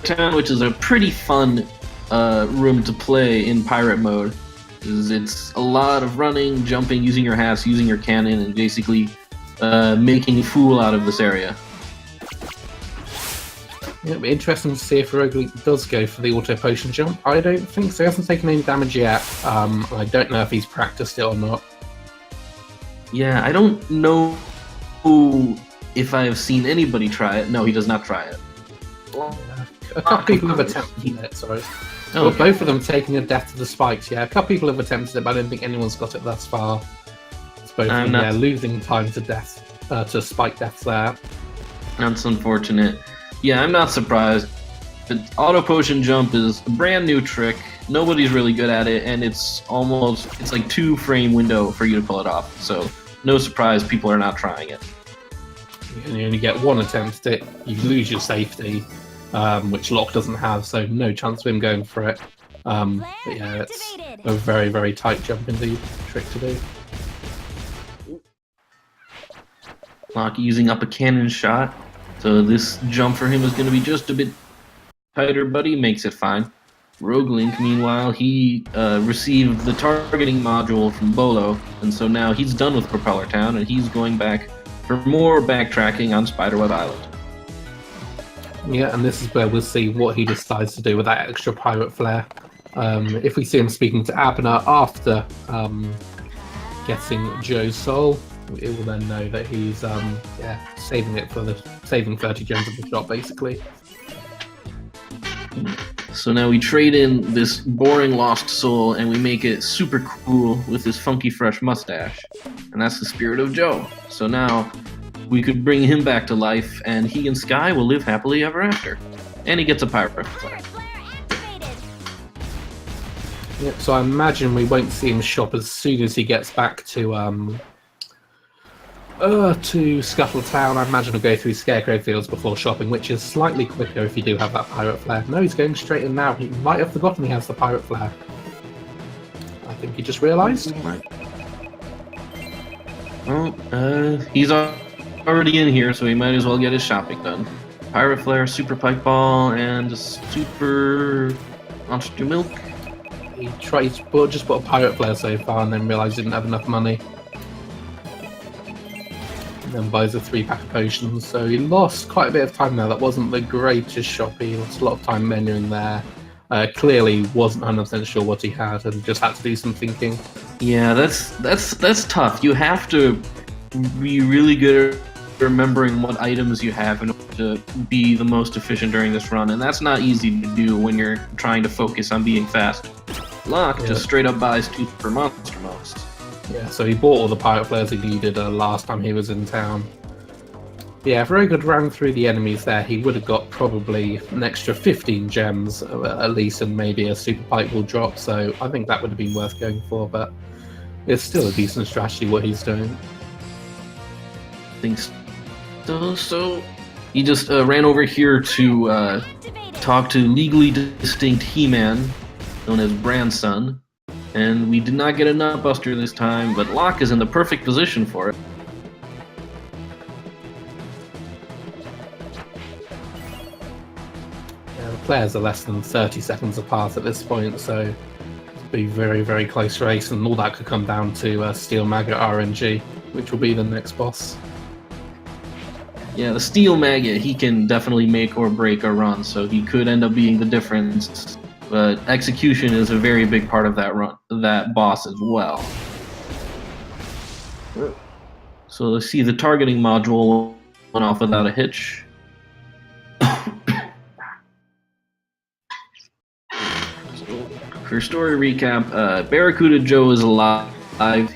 [SPEAKER 2] Town, which is a pretty fun room to play in pirate mode. It's a lot of running, jumping, using your hats, using your cannon, and basically making a fool out of this area.
[SPEAKER 1] Yeah, it'll be interesting to see if RogueLink does go for the auto potion jump. I don't think so. He hasn't taken any damage yet. I don't know if he's practiced it or not.
[SPEAKER 2] Yeah, I don't know if I have seen anybody try it. No, he does not try it.
[SPEAKER 1] A couple people have attempted it, sorry.
[SPEAKER 2] Oh,
[SPEAKER 1] Well,
[SPEAKER 2] okay.
[SPEAKER 1] both of them taking a death to the spikes, yeah. A couple people have attempted it, but I don't think anyone's got it thus far. It's both of them, losing time to death, to spike deaths there.
[SPEAKER 2] That's unfortunate. Yeah, I'm not surprised. The auto potion jump is a brand new trick. Nobody's really good at it, and it's like 2-frame window for you to pull it off. So no surprise people are not trying it.
[SPEAKER 1] You only get one attempt at it, you lose your safety, which Loch doesn't have, so no chance of him going for it. But yeah, it's a very, very tight jump indeed. Trick to do.
[SPEAKER 2] Loch using up a cannon shot. So this jump for him is going to be just a bit tighter, but he makes it fine. RogueLink, meanwhile, he received the targeting module from Bolo, and so now he's done with Propeller Town, and he's going back for more backtracking on Spiderweb Island.
[SPEAKER 1] Yeah, and this is where we'll see what he decides to do with that extra pirate flare. If we see him speaking to Abner after getting Joe's soul, it will then know that he's saving it for saving 30 gems of the shop, basically.
[SPEAKER 2] So now we trade in this boring lost soul and we make it super cool with this funky fresh mustache. And that's the spirit of Joe. So now we could bring him back to life and he and Sky will live happily ever after. And he gets a pirate flare.
[SPEAKER 1] Yep, so I imagine we won't see him shop as soon as he gets back to Scuttletown. I imagine he'll go through Scarecrow Fields before shopping, which is slightly quicker if you do have that pirate flare. No, he's going straight in now. He might have forgotten he has the pirate flare. I think he just realised.
[SPEAKER 2] Well, he's already in here, so he might as well get his shopping done. Pirate flare, super pike ball, and super monster milk.
[SPEAKER 1] He tried just put a pirate flare so far and then realised he didn't have enough money. And buys a 3-pack of potions, so he lost quite a bit of time there. That wasn't the greatest shop. He lost a lot of time menuing there. Clearly wasn't 100% sure what he had and just had to do some thinking.
[SPEAKER 2] Yeah, that's tough. You have to be really good at remembering what items you have in order to be the most efficient during this run, and that's not easy to do when you're trying to focus on being fast. Loch just straight up buys 2 per monster most.
[SPEAKER 1] Yeah, so he bought all the pirate flares he needed last time he was in town. Yeah, if Rogue had ran through the enemies there, he would have got probably an extra 15 gems at least, and maybe a super pike will drop, so I think that would have been worth going for, but it's still a decent strategy what he's doing.
[SPEAKER 2] I think so. He just ran over here to talk to legally distinct He-Man, known as Brandson. And we did not get a Nutbuster this time, but Loch is in the perfect position for it.
[SPEAKER 1] Yeah, the players are less than 30 seconds apart at this point, so it'll be very, very close race, and all that could come down to Steel Maggot RNG, which will be the next boss.
[SPEAKER 2] Yeah, the Steel Maggot, he can definitely make or break a run, so he could end up being the difference. But execution is a very big part of that boss as well. So let's see, the targeting module went off without a hitch. For story recap, Barracuda Joe is alive.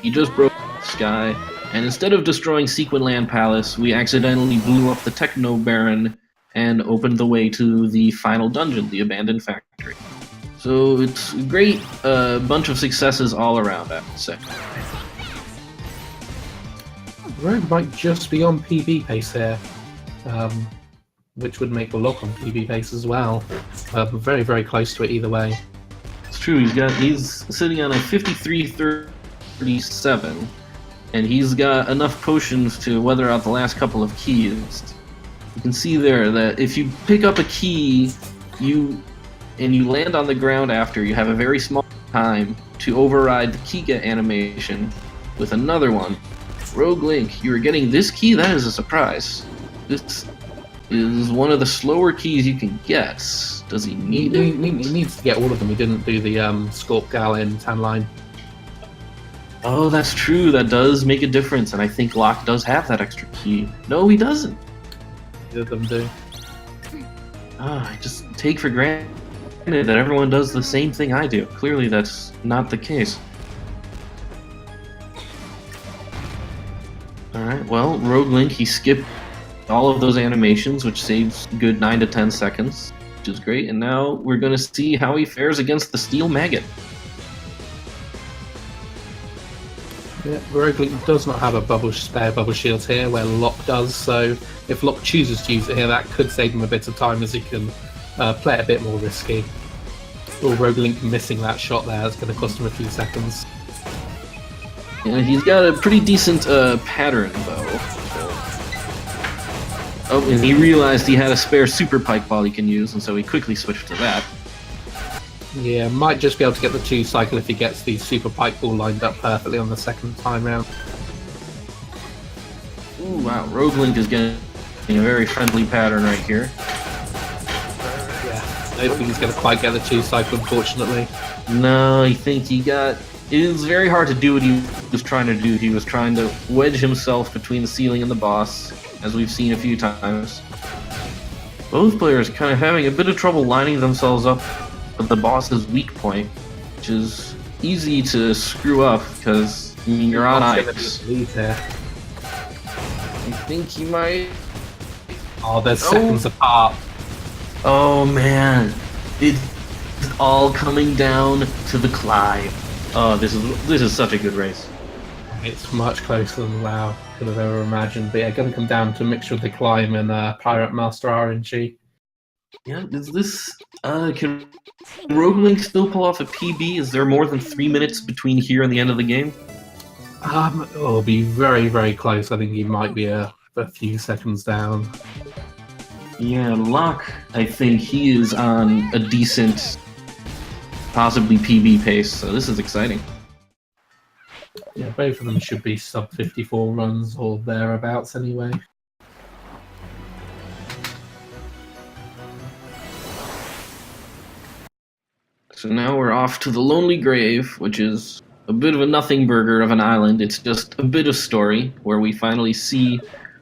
[SPEAKER 2] He just broke the sky, and instead of destroying Sequin Land Palace, we accidentally blew up the Techno Baron and opened the way to the final dungeon, the Abandoned Factory. So it's a great bunch of successes all around, I would say.
[SPEAKER 1] Rogue might just be on PB pace here, which would make Loch on PB pace as well. Very, very close to it either way.
[SPEAKER 2] It's true, he's sitting on a 53-37, and he's got enough potions to weather out the last couple of keys. You can see there that if you pick up a key, you land on the ground after, you have a very small time to override the key get animation with another one. RogueLink, you are getting this key? That is a surprise. This is one of the slower keys you can get. Does he need it?
[SPEAKER 1] He needs to get all of them. He didn't do the Scorp Gal in Tan Line.
[SPEAKER 2] Oh, that's true. That does make a difference, and I think Loch does have that extra key. No, he doesn't.
[SPEAKER 1] Neither of them do.
[SPEAKER 2] I just take for granted that everyone does the same thing I do. Clearly that's not the case. Alright, well, RogueLink, he skipped all of those animations, which saves a good 9 to 10 seconds, which is great, and now we're going to see how he fares against the Steel Maggot.
[SPEAKER 1] Yeah, RogueLink does not have a spare bubble shield here, where Loch does, so if Loch chooses to use it here, that could save him a bit of time as he can play it a bit more risky. Oh, RogueLink missing that shot there. It's going to cost him a few seconds.
[SPEAKER 2] Yeah, he's got a pretty decent pattern, though. Oh, and he realized he had a spare super pike ball he can use, and so he quickly switched to that.
[SPEAKER 1] Yeah, might just be able to get the 2 cycle if he gets the super pike ball lined up perfectly on the second time round.
[SPEAKER 2] Ooh, wow, RogueLink is getting a very friendly pattern right here.
[SPEAKER 1] Yeah, I don't think he's going to quite get the 2 cycle, unfortunately.
[SPEAKER 2] No, I think he got... It is very hard to do what he was trying to do. He was trying to wedge himself between the ceiling and the boss, as we've seen a few times. Both players kind of having a bit of trouble lining themselves up with the boss's weak point, which is easy to screw up, because you're on ice.
[SPEAKER 1] There.
[SPEAKER 2] I think he might...
[SPEAKER 1] Oh, they're seconds apart.
[SPEAKER 2] Oh man, it's all coming down to the climb. Oh, this is such a good race.
[SPEAKER 1] It's much closer than WoW could have ever imagined. But yeah, going to come down to a mixture of the climb and Pirate Master RNG.
[SPEAKER 2] Yeah, is this... can RogueLink still pull off a PB? Is there more than 3 minutes between here and the end of the game?
[SPEAKER 1] It'll be very, very close. I think he might be a few seconds down.
[SPEAKER 2] Yeah, Loch, I think he is on a decent, possibly PB pace, so this is exciting.
[SPEAKER 1] Yeah, both of them should be sub 54 runs or thereabouts anyway.
[SPEAKER 2] So now we're off to the Lonely Grave, which is a bit of a nothing burger of an island. It's just a bit of story where we finally see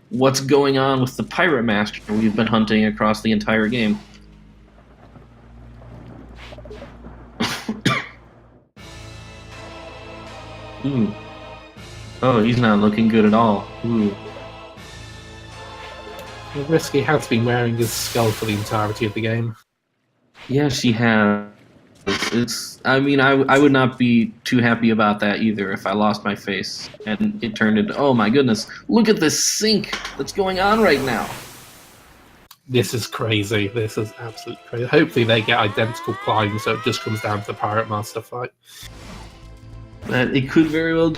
[SPEAKER 2] what's going on with the Pirate Master we've been hunting across the entire game. Ooh. Oh, he's not looking good at all. Ooh.
[SPEAKER 1] Risky has been wearing his skull for the entirety of the game.
[SPEAKER 2] Yeah, she has. I mean, I would not be too happy about that either if I lost my face and it turned into, oh my goodness, look at this sync that's going on right now.
[SPEAKER 1] This is crazy. This is absolutely crazy. Hopefully they get identical climbs, so it just comes down to the Pirate Master fight.
[SPEAKER 2] But it could very well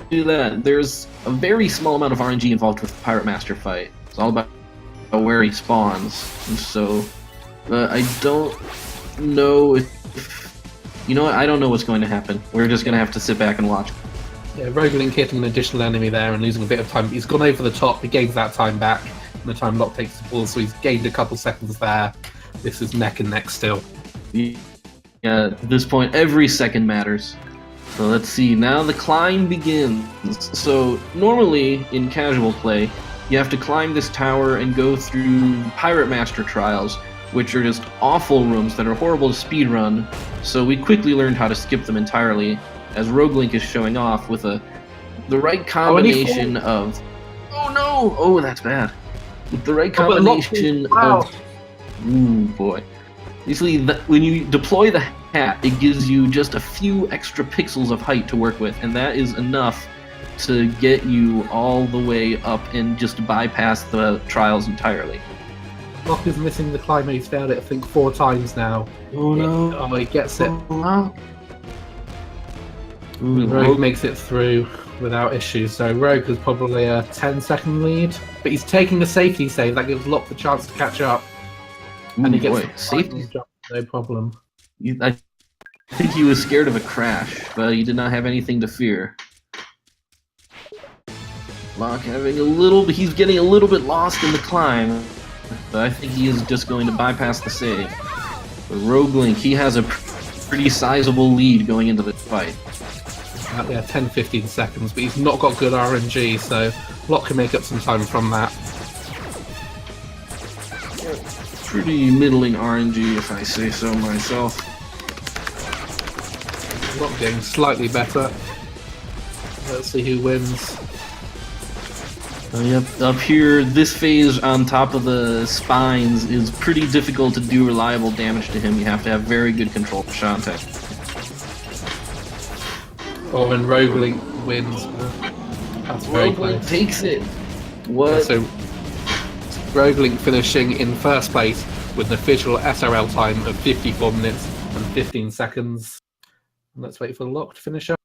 [SPEAKER 2] do that. There's a very small amount of RNG involved with the Pirate Master fight. It's all about where he spawns. And so, I don't know if... You know what? I don't know what's going to happen. We're just going to have to sit back and watch.
[SPEAKER 1] Yeah, RogueLink hitting an additional enemy there and losing a bit of time. He's gone over the top. He gains that time back. And the time Loch takes the ball, so he's gained a couple seconds there. This is neck and neck still.
[SPEAKER 2] Yeah, at this point, every second matters. So let's see. Now the climb begins. So normally in casual play, you have to climb this tower and go through Pirate Master trials, which are just awful rooms that are horrible to speedrun. So we quickly learned how to skip them entirely, as RogueLink is showing off with the right combination of... Oh no! Oh, that's bad. With the right combination of... Ooh, boy. Usually, when you deploy the hat, it gives you just a few extra pixels of height to work with, and that is enough to get you all the way up and just bypass the trials entirely.
[SPEAKER 1] Loch is missing the climb. He's failed it, I think, 4 times now.
[SPEAKER 2] Oh no.
[SPEAKER 1] Oh, he gets it.
[SPEAKER 2] Oh.
[SPEAKER 1] Rogue makes it through without issues, so Rogue has probably a 10-second lead. But he's taking the safety save. That gives Loch the chance to catch up. And he gets
[SPEAKER 2] safety
[SPEAKER 1] jump, no problem.
[SPEAKER 2] I think he was scared of a crash, but he did not have anything to fear. Loch having a little... He's getting a little bit lost in the climb. But I think he is just going to bypass the save. But RogueLink, he has a pretty sizable lead going into the fight.
[SPEAKER 1] Yeah, 10-15 seconds, but he's not got good RNG, so Loch can make up some time from that.
[SPEAKER 2] Pretty middling RNG, if I say so myself.
[SPEAKER 1] Loch getting slightly better. Let's see who wins.
[SPEAKER 2] Yep, up here, this phase on top of the spines is pretty difficult to do reliable damage to him. You have to have very good control for Shantae.
[SPEAKER 1] Or when RogueLink wins. That's very
[SPEAKER 2] RogueLink
[SPEAKER 1] close.
[SPEAKER 2] takes it. What?
[SPEAKER 1] Yeah, so RogueLink finishing in first place with an official SRL time of 54 minutes and 15 seconds. Let's wait for Loch to finish up.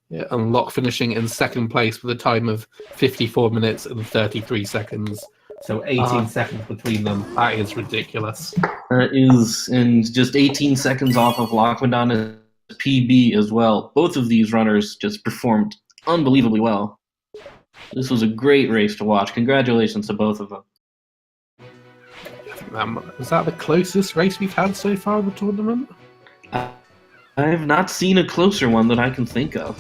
[SPEAKER 1] Yeah, and Loch finishing in second place with a time of 54 minutes and 33 seconds. So 18 seconds between them. That is ridiculous.
[SPEAKER 2] That is, and just 18 seconds off of Lochmadonna's PB as well. Both of these runners just performed unbelievably well. This was a great race to watch. Congratulations to both of them.
[SPEAKER 1] Was that the closest race we've had so far in the tournament?
[SPEAKER 2] I have not seen a closer one that I can think of.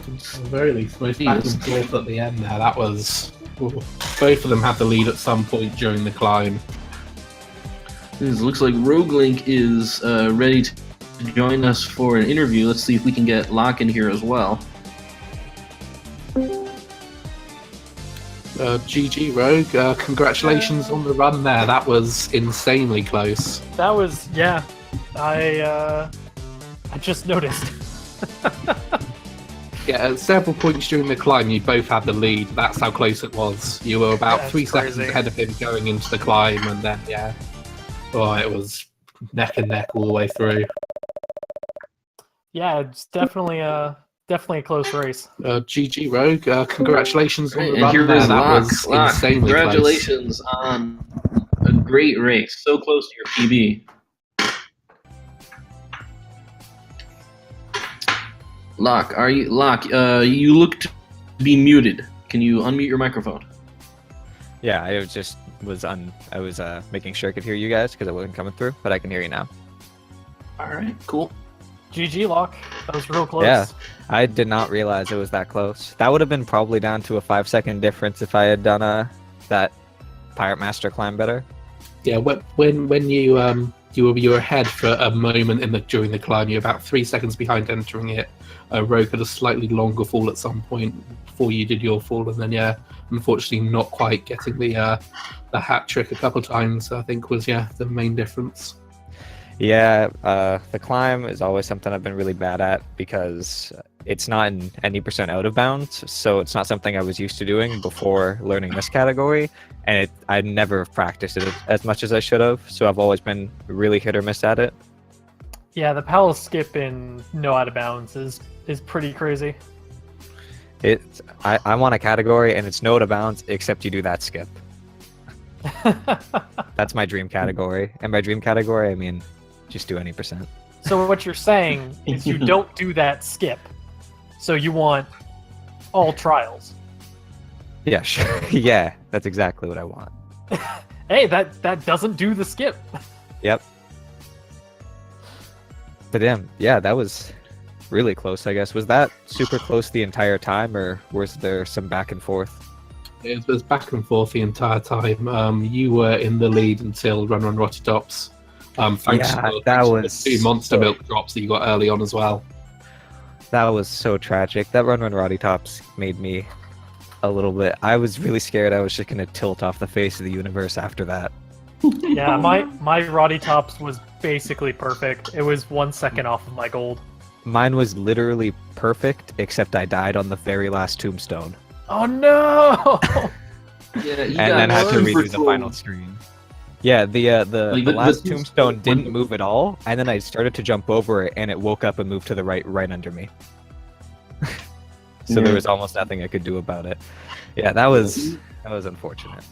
[SPEAKER 1] At the very least, most back and forth at the end there. That was... Both of them had the lead at some point during the climb.
[SPEAKER 2] It looks like RogueLink is ready to join us for an interview. Let's see if we can get Loch in here as well.
[SPEAKER 1] GG Rogue, congratulations on the run there. That was insanely close.
[SPEAKER 4] That was, yeah. I just noticed.
[SPEAKER 1] Yeah, at several points during the climb, you both had the lead. That's how close it was. You were about 3 seconds ahead of him going into the climb, and then, yeah. Oh, it was neck and neck all the way through.
[SPEAKER 4] Yeah, it's definitely a close race.
[SPEAKER 1] GG Rogue, congratulations on the
[SPEAKER 2] And
[SPEAKER 1] run
[SPEAKER 2] here
[SPEAKER 1] there.
[SPEAKER 2] is
[SPEAKER 1] That
[SPEAKER 2] Loch.
[SPEAKER 1] was
[SPEAKER 2] Loch,
[SPEAKER 1] insanely
[SPEAKER 2] congratulations on a great race. So close to your PB. Loch, you look to be muted. Can you unmute your microphone?
[SPEAKER 5] Yeah, I was making sure I could hear you guys because I wasn't coming through, but I can hear you now.
[SPEAKER 2] All right, cool.
[SPEAKER 4] GG, Loch. That was real close.
[SPEAKER 5] Yeah, I did not realize it was that close. That would have been probably down to a 5-second difference if I had done that Pirate Master climb better.
[SPEAKER 1] Yeah, when you were ahead for a moment during the climb, you're about 3 seconds behind entering it. Rogue had a slightly longer fall at some point before you did your fall, and then yeah, unfortunately not quite getting the hat trick a couple times. I think was the main difference.
[SPEAKER 5] Yeah, the climb is always something I've been really bad at because it's not in any percent out of bounds, so it's not something I was used to doing before learning this category, and I never practiced it as much as I should have, so I've always been really hit or miss at it.
[SPEAKER 4] Yeah, the palace skip in no out of bounds is pretty crazy.
[SPEAKER 5] I'm on a category and it's no out of bounds except you do that skip. That's my dream category, and by dream category I mean just do any percent.
[SPEAKER 4] So what you're saying is you don't do that skip, so you want all trials.
[SPEAKER 5] Yeah, sure. Yeah, that's exactly what I want.
[SPEAKER 4] Hey, that doesn't do the skip.
[SPEAKER 5] Yep. But damn, yeah, that was really close, I guess. Was that super close the entire time, or was there some back and forth?
[SPEAKER 1] It was back and forth the entire time. You were in the lead until Run Rotty Tops. Thanks to the 2 monster milk drops that you got early on as well.
[SPEAKER 5] That was so tragic. That Run Roddy Tops made me a little bit... I was really scared I was just going to tilt off the face of the universe after that.
[SPEAKER 4] Yeah, my Roddy Tops was basically perfect. It was 1 second off of my gold.
[SPEAKER 5] Mine was literally perfect, except I died on the very last tombstone.
[SPEAKER 4] Oh no!
[SPEAKER 2] Yeah,
[SPEAKER 5] and then had to redo the final screen. Yeah, the last tombstone didn't move at all, and then I started to jump over it, and it woke up and moved to the right under me. So there was almost nothing I could do about it. Yeah, that was unfortunate.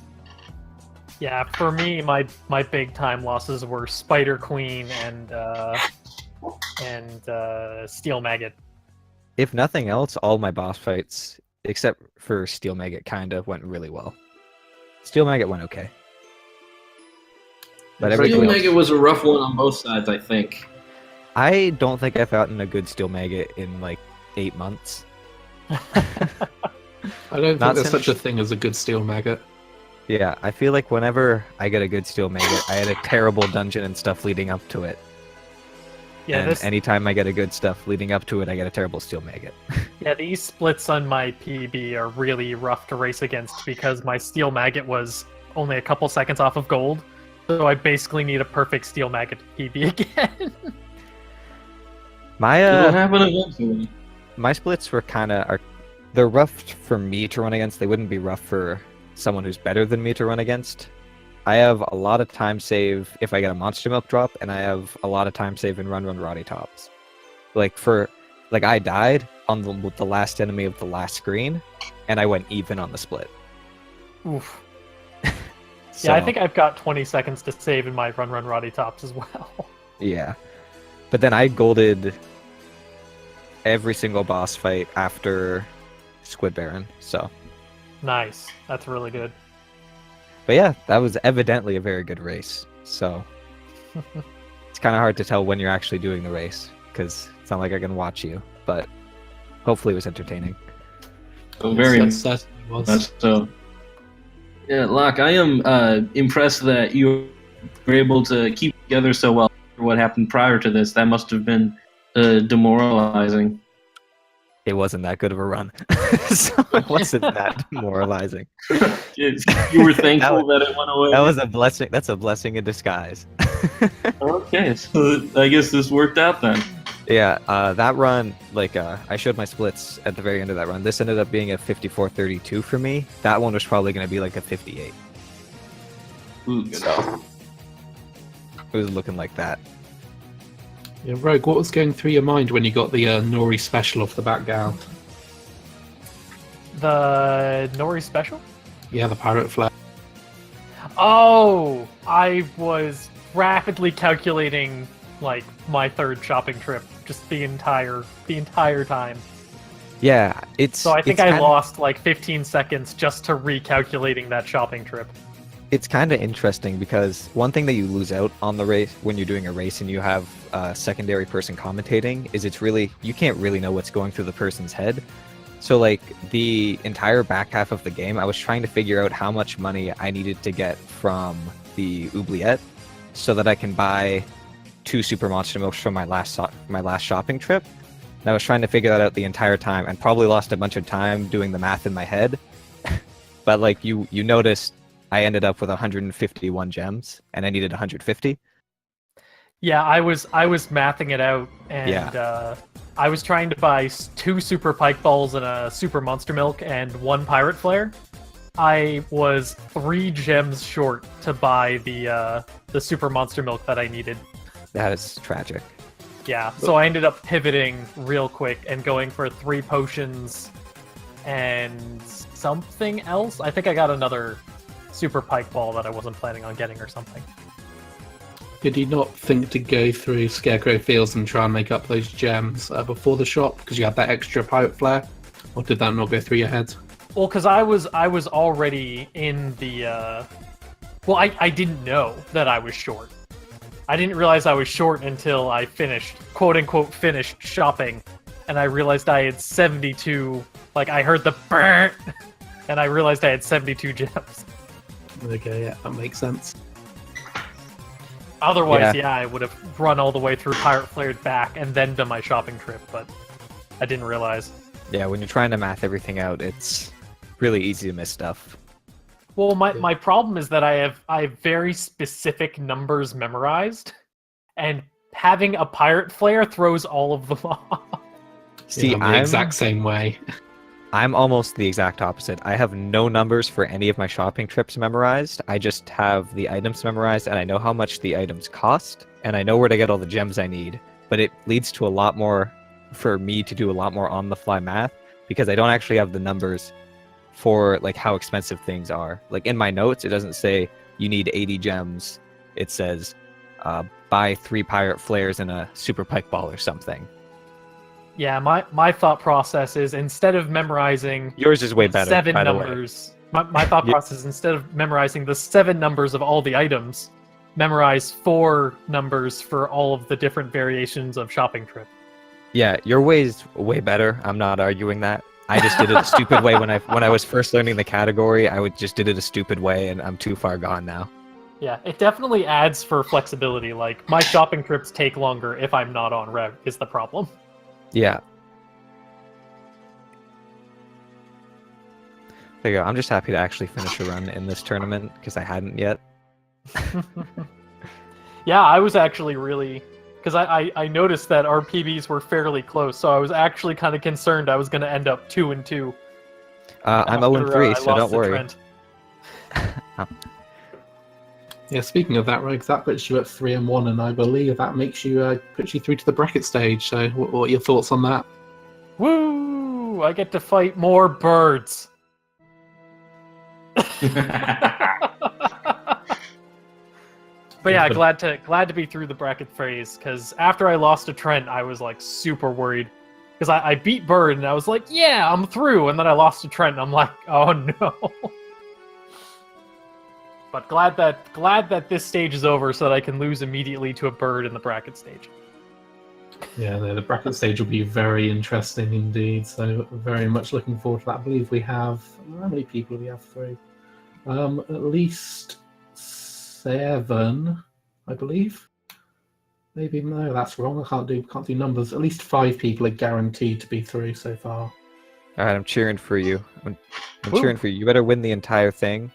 [SPEAKER 4] Yeah, for me, my big time losses were Spider Queen and Steel Maggot.
[SPEAKER 5] If nothing else, all my boss fights, except for Steel Maggot, kind of went really well. Steel Maggot went okay. But
[SPEAKER 2] Steel Maggot was a rough one on both sides, I think.
[SPEAKER 5] I don't think I've gotten a good Steel Maggot in like 8 months.
[SPEAKER 1] I don't think there's such a thing as a good Steel Maggot.
[SPEAKER 5] Yeah, I feel like whenever I get a good Steel Maggot, I had a terrible dungeon and stuff leading up to it. Yeah, and anytime I get a good stuff leading up to it, I get a terrible Steel Maggot.
[SPEAKER 4] Yeah, these splits on my PB are really rough to race against because my Steel Maggot was only a couple seconds off of gold. So I basically need a perfect Steel Maggot PB again.
[SPEAKER 2] It'll happen eventually.
[SPEAKER 5] My splits were they're rough for me to run against. They wouldn't be rough for someone who's better than me to run against. I have a lot of time save if I get a monster milk drop, and I have a lot of time save in run Roddy Tops. I died on the last enemy of the last screen, and I went even on the split.
[SPEAKER 4] Oof.
[SPEAKER 5] So,
[SPEAKER 4] Yeah, I think I've got 20 seconds to save in my run Roddy Tops as well.
[SPEAKER 5] Yeah, but then I golded every single boss fight after Squid Baron. So,
[SPEAKER 4] Nice. That's really good.
[SPEAKER 5] but yeah, that was evidently a very good race. So it's kind of hard to tell when you're actually doing the race because it's not like I can watch you. But hopefully, it was entertaining.
[SPEAKER 2] So very
[SPEAKER 1] That certainly was.
[SPEAKER 2] much so. Yeah, Loch, I am impressed that you were able to keep together so well for what happened prior to this. That must have been demoralizing.
[SPEAKER 5] It wasn't that good of a run, so it wasn't that demoralizing.
[SPEAKER 2] You were thankful that it went away.
[SPEAKER 5] That was a blessing. That's a blessing in disguise.
[SPEAKER 2] Okay, so I guess this worked out then.
[SPEAKER 5] Yeah, that run, I showed my splits at the very end of that run. This ended up being a 54-32 for me. That one was probably going to be like a 58.
[SPEAKER 2] Ooh, good.
[SPEAKER 5] So it was looking like that.
[SPEAKER 1] Yeah, Rogue, what was going through your mind when you got the Nori special off the background?
[SPEAKER 4] The Nori special?
[SPEAKER 1] Yeah, the pirate flag.
[SPEAKER 4] Oh, I was rapidly calculating like my third shopping trip just the entire time.
[SPEAKER 5] Yeah,
[SPEAKER 4] So I think I lost like 15 seconds just to recalculating that shopping trip.
[SPEAKER 5] It's kind of interesting because one thing that you lose out on the race when you're doing a race and you have a secondary person commentating is you can't really know what's going through the person's head. So like the entire back half of the game, I was trying to figure out how much money I needed to get from the oubliette so that I can buy 2 super monster milks from my last shopping trip. And I was trying to figure that out the entire time and probably lost a bunch of time doing the math in my head. But like you noticed, I ended up with 151 gems and I needed 150.
[SPEAKER 4] Yeah, I was mathing it out, and
[SPEAKER 5] Yeah.
[SPEAKER 4] I was trying to buy 2 super pike balls and a super monster milk and 1 pirate flare. I was 3 gems short to buy the super monster milk that I needed.
[SPEAKER 5] That is tragic.
[SPEAKER 4] Yeah, so I ended up pivoting real quick and going for 3 potions and something else. I think I got another super pike ball that I wasn't planning on getting or something.
[SPEAKER 1] Did you not think to go through Scarecrow Fields and try and make up those gems before the shop because you had that extra pirate flare? Or did that not go through your head?
[SPEAKER 4] Well, because I was already in the... Well, I didn't know that I was short. I didn't realize I was short until I finished, quote-unquote, finished shopping. And I realized I had 72... Like, I heard the burn, and I realized I had 72 gems.
[SPEAKER 1] Okay, yeah, that makes sense.
[SPEAKER 4] Otherwise, yeah, I would have run all the way through Pirate Flared back and then done my shopping trip, but I didn't realize.
[SPEAKER 5] Yeah, when you're trying to math everything out, it's really easy to miss stuff.
[SPEAKER 4] Well, my problem is that I have very specific numbers memorized, and having a Pirate Flare throws all of them off.
[SPEAKER 5] See,
[SPEAKER 1] Yeah, I'm the exact same way.
[SPEAKER 5] I'm almost the exact opposite. I have no numbers for any of my shopping trips memorized. I just have the items memorized, and I know how much the items cost, and I know where to get all the gems I need. But it leads to a lot more, for me to do a lot more on-the-fly math, because I don't actually have the numbers for like how expensive things are. Like in my notes, it doesn't say you need 80 gems. It says buy 3 pirate flares and a super pike ball or something.
[SPEAKER 4] Yeah, my thought process is instead of memorizing
[SPEAKER 5] Yours is way better.
[SPEAKER 4] 7
[SPEAKER 5] by the way.
[SPEAKER 4] numbers, my thought process is instead of memorizing the 7 numbers of all the items, memorize 4 numbers for all of the different variations of shopping trip.
[SPEAKER 5] Yeah, your way's way better. I'm not arguing that. I just did it a stupid way when I was first learning the category. Just did it a stupid way, and I'm too far gone now.
[SPEAKER 4] Yeah, it definitely adds for flexibility. Like, my shopping trips take longer if I'm not on route, is the problem.
[SPEAKER 5] Yeah. There you go. I'm just happy to actually finish a run in this tournament because I hadn't yet.
[SPEAKER 4] Yeah, I was actually really... Because I noticed that our PBs were fairly close, so I was actually kind of concerned I was going to end up 2-2.
[SPEAKER 5] I'm 0-3, so don't worry.
[SPEAKER 1] Yeah, speaking of that, Rogue, that puts you at 3-1, and I believe that makes you puts you through to the bracket stage. So, what are your thoughts on that?
[SPEAKER 4] Woo! I get to fight more birds. But yeah, glad to be through the bracket phase, because after I lost to Trent, I was like super worried. Because I beat Bird and I was like, yeah, I'm through, and then I lost to Trent and I'm like, oh no. But glad that this stage is over so that I can lose immediately to a Bird in the bracket stage.
[SPEAKER 1] Yeah, the bracket stage will be very interesting indeed. So very much looking forward to that. I believe we have how many people do we have through? At least 7, I believe. Maybe no, that's wrong. I can't do numbers. At least 5 people are guaranteed to be through so far.
[SPEAKER 5] All right, I'm cheering for you. I'm cheering for you. You better win the entire thing,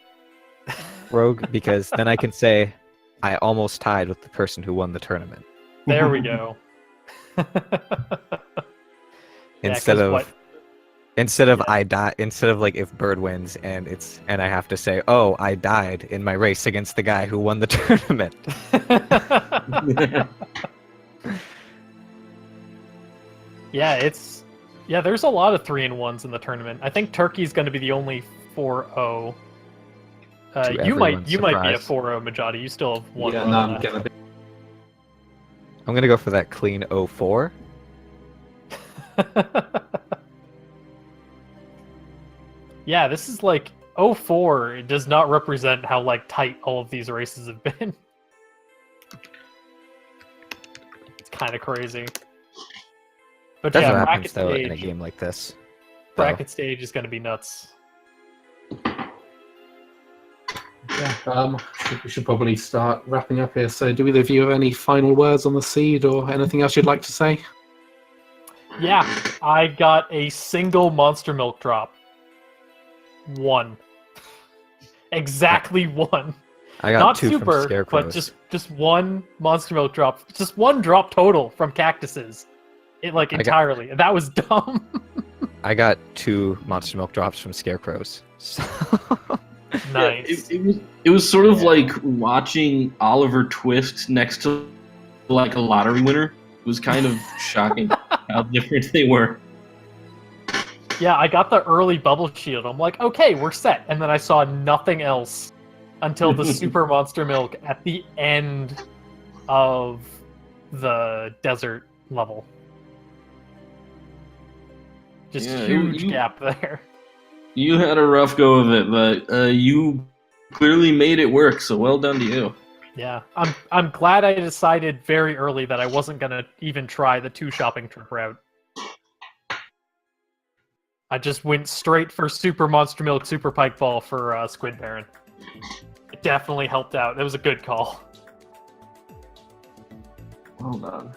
[SPEAKER 5] Rogue, because then I can say I almost tied with the person who won the tournament.
[SPEAKER 4] There we go.
[SPEAKER 5] Instead of I die, instead of like if Bird wins and I have to say, oh, I died in my race against the guy who won the tournament.
[SPEAKER 4] Yeah, there's a lot of 3-1s in the tournament. I think Turkey's going to be the only 4-0. You might be a 4-0, Majadi. You still have one.
[SPEAKER 1] Yeah,
[SPEAKER 4] run
[SPEAKER 1] no,
[SPEAKER 4] left.
[SPEAKER 5] I'm gonna go for that clean 0-4.
[SPEAKER 4] Yeah, this is like 0-4. It does not represent how like tight all of these races have been. It's kind of crazy. But
[SPEAKER 5] That's
[SPEAKER 4] yeah,
[SPEAKER 5] what
[SPEAKER 4] bracket
[SPEAKER 5] happens though
[SPEAKER 4] stage,
[SPEAKER 5] in a game like this.
[SPEAKER 4] bracket stage is going to be nuts.
[SPEAKER 1] Yeah, I think we should probably start wrapping up here. So, do either of you have any final words on the seed or anything else you'd like to say?
[SPEAKER 4] Yeah, I got a single monster milk drop. 1. Exactly 1.
[SPEAKER 5] I got
[SPEAKER 4] Not
[SPEAKER 5] 2
[SPEAKER 4] super,
[SPEAKER 5] from Scarecrows.
[SPEAKER 4] but just 1 monster milk drop. Just 1 drop total from cactuses. It like entirely. That was dumb.
[SPEAKER 5] I got 2 monster milk drops from Scarecrows. So...
[SPEAKER 4] Nice.
[SPEAKER 2] It was sort of like watching Oliver Twist next to like a lottery winner. It was kind of shocking how different they were.
[SPEAKER 4] Yeah, I got the early bubble shield. I'm like, okay, we're set. And then I saw nothing else until the super monster milk at the end of the desert level. Just huge gap there.
[SPEAKER 2] You had a rough go of it, but you clearly made it work, so well done to you.
[SPEAKER 4] Yeah, I'm glad I decided very early that I wasn't gonna even try the 2 shopping trip route. I just went straight for Super Monster Milk, Super Pike Ball for Squid Baron. It definitely helped out. It was a good call.
[SPEAKER 2] Hold on.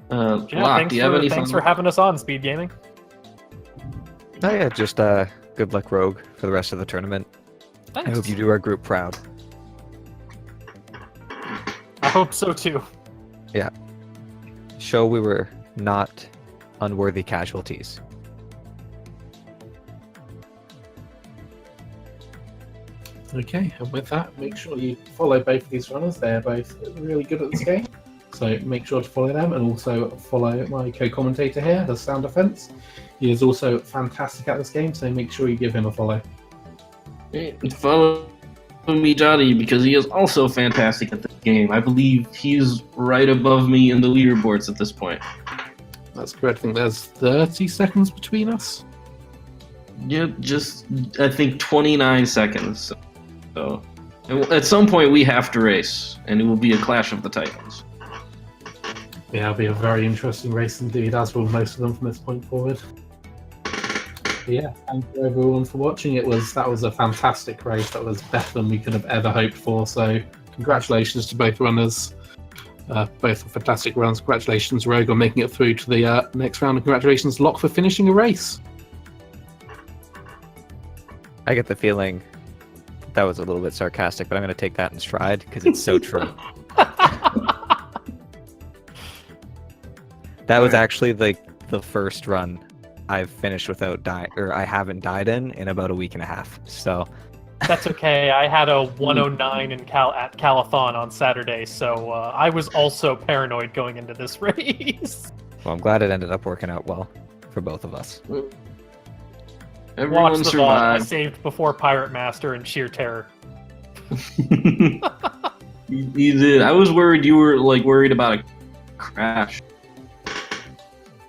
[SPEAKER 4] Yeah,
[SPEAKER 2] Loch, do you have any
[SPEAKER 4] thanks for having us on, Speed Gaming.
[SPEAKER 5] Oh yeah, just good luck, Rogue, for the rest of the tournament.
[SPEAKER 4] Thanks.
[SPEAKER 5] I hope you do our group proud.
[SPEAKER 4] I hope so too.
[SPEAKER 5] Yeah. Show we were not unworthy casualties.
[SPEAKER 1] Okay, and with that, make sure you follow both of these runners. They're both really good at this game. So make sure to follow them, and also follow my co-commentator here, the Sound Defense. He is also fantastic at this game, so make sure you give him a follow.
[SPEAKER 2] Follow me, Johnny, because he is also fantastic at this game. I believe he's right above me in the leaderboards at this point.
[SPEAKER 1] That's correct. I think there's 30 seconds between us.
[SPEAKER 2] Yeah, just, I think, 29 seconds. So, at some point we have to race, and it will be a clash of the titans.
[SPEAKER 1] Yeah, it'll be a very interesting race indeed, as will most of them from this point forward. But yeah, thank you everyone for watching. That was a fantastic race. That was better than we could have ever hoped for. So congratulations to both runners. Both were fantastic runs. Congratulations, Rogue, on making it through to the next round. And congratulations, Loch, for finishing a race.
[SPEAKER 5] I get the feeling that was a little bit sarcastic, but I'm going to take that in stride because it's so true. That was actually the first run I've finished without dying, or I haven't died in about a week and a half. So
[SPEAKER 4] That's okay. I had a 109 at Calathon on Saturday, so I was also paranoid going into this race.
[SPEAKER 5] Well, I'm glad it ended up working out well for both of us.
[SPEAKER 2] Everyone
[SPEAKER 4] Watch the VOD. I
[SPEAKER 2] survived.
[SPEAKER 4] saved before Pirate Master and sheer terror.
[SPEAKER 2] You did. I was worried you were like worried about a crash.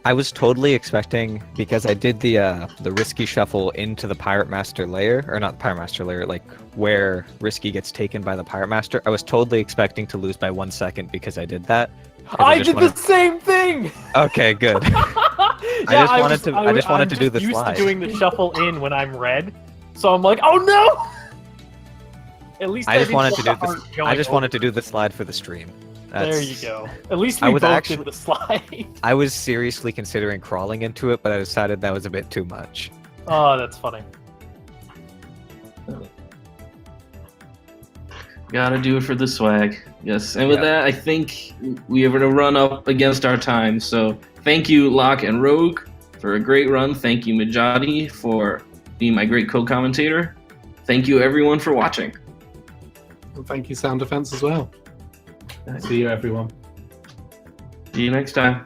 [SPEAKER 5] I was totally expecting, because I did the risky shuffle into the Pirate Master layer, or not the Pirate Master layer, like where risky gets taken by the Pirate Master. I was totally expecting to lose by 1 second because I did that. 'Cause
[SPEAKER 4] I
[SPEAKER 5] just
[SPEAKER 4] did the same thing.
[SPEAKER 5] Okay, good.
[SPEAKER 4] Yeah,
[SPEAKER 5] I just wanted to do the
[SPEAKER 4] I'm
[SPEAKER 5] slide.
[SPEAKER 4] used to doing the shuffle in when I'm red, so I'm like, oh no! At least
[SPEAKER 5] I just
[SPEAKER 4] didn't
[SPEAKER 5] wanted to
[SPEAKER 4] get
[SPEAKER 5] do
[SPEAKER 4] the
[SPEAKER 5] this.
[SPEAKER 4] heart going
[SPEAKER 5] I just wanted to
[SPEAKER 4] over.
[SPEAKER 5] do the slide for the stream.
[SPEAKER 4] There you go. At least
[SPEAKER 5] I
[SPEAKER 4] we
[SPEAKER 5] was
[SPEAKER 4] both
[SPEAKER 5] actually-
[SPEAKER 4] did the slide.
[SPEAKER 5] I was seriously considering crawling into it, but I decided that was a bit too much.
[SPEAKER 4] Oh, that's funny.
[SPEAKER 2] Gotta do it for the swag. Yes, and with
[SPEAKER 5] Yeah.
[SPEAKER 2] that, I think we are gonna run up against our time. So thank you, Loch and Rogue, for a great run. Thank you, Majadi, for being my great co-commentator. Thank you, everyone, for watching.
[SPEAKER 1] And thank you, Sound Defense, as well. See you, everyone.
[SPEAKER 2] See you next time.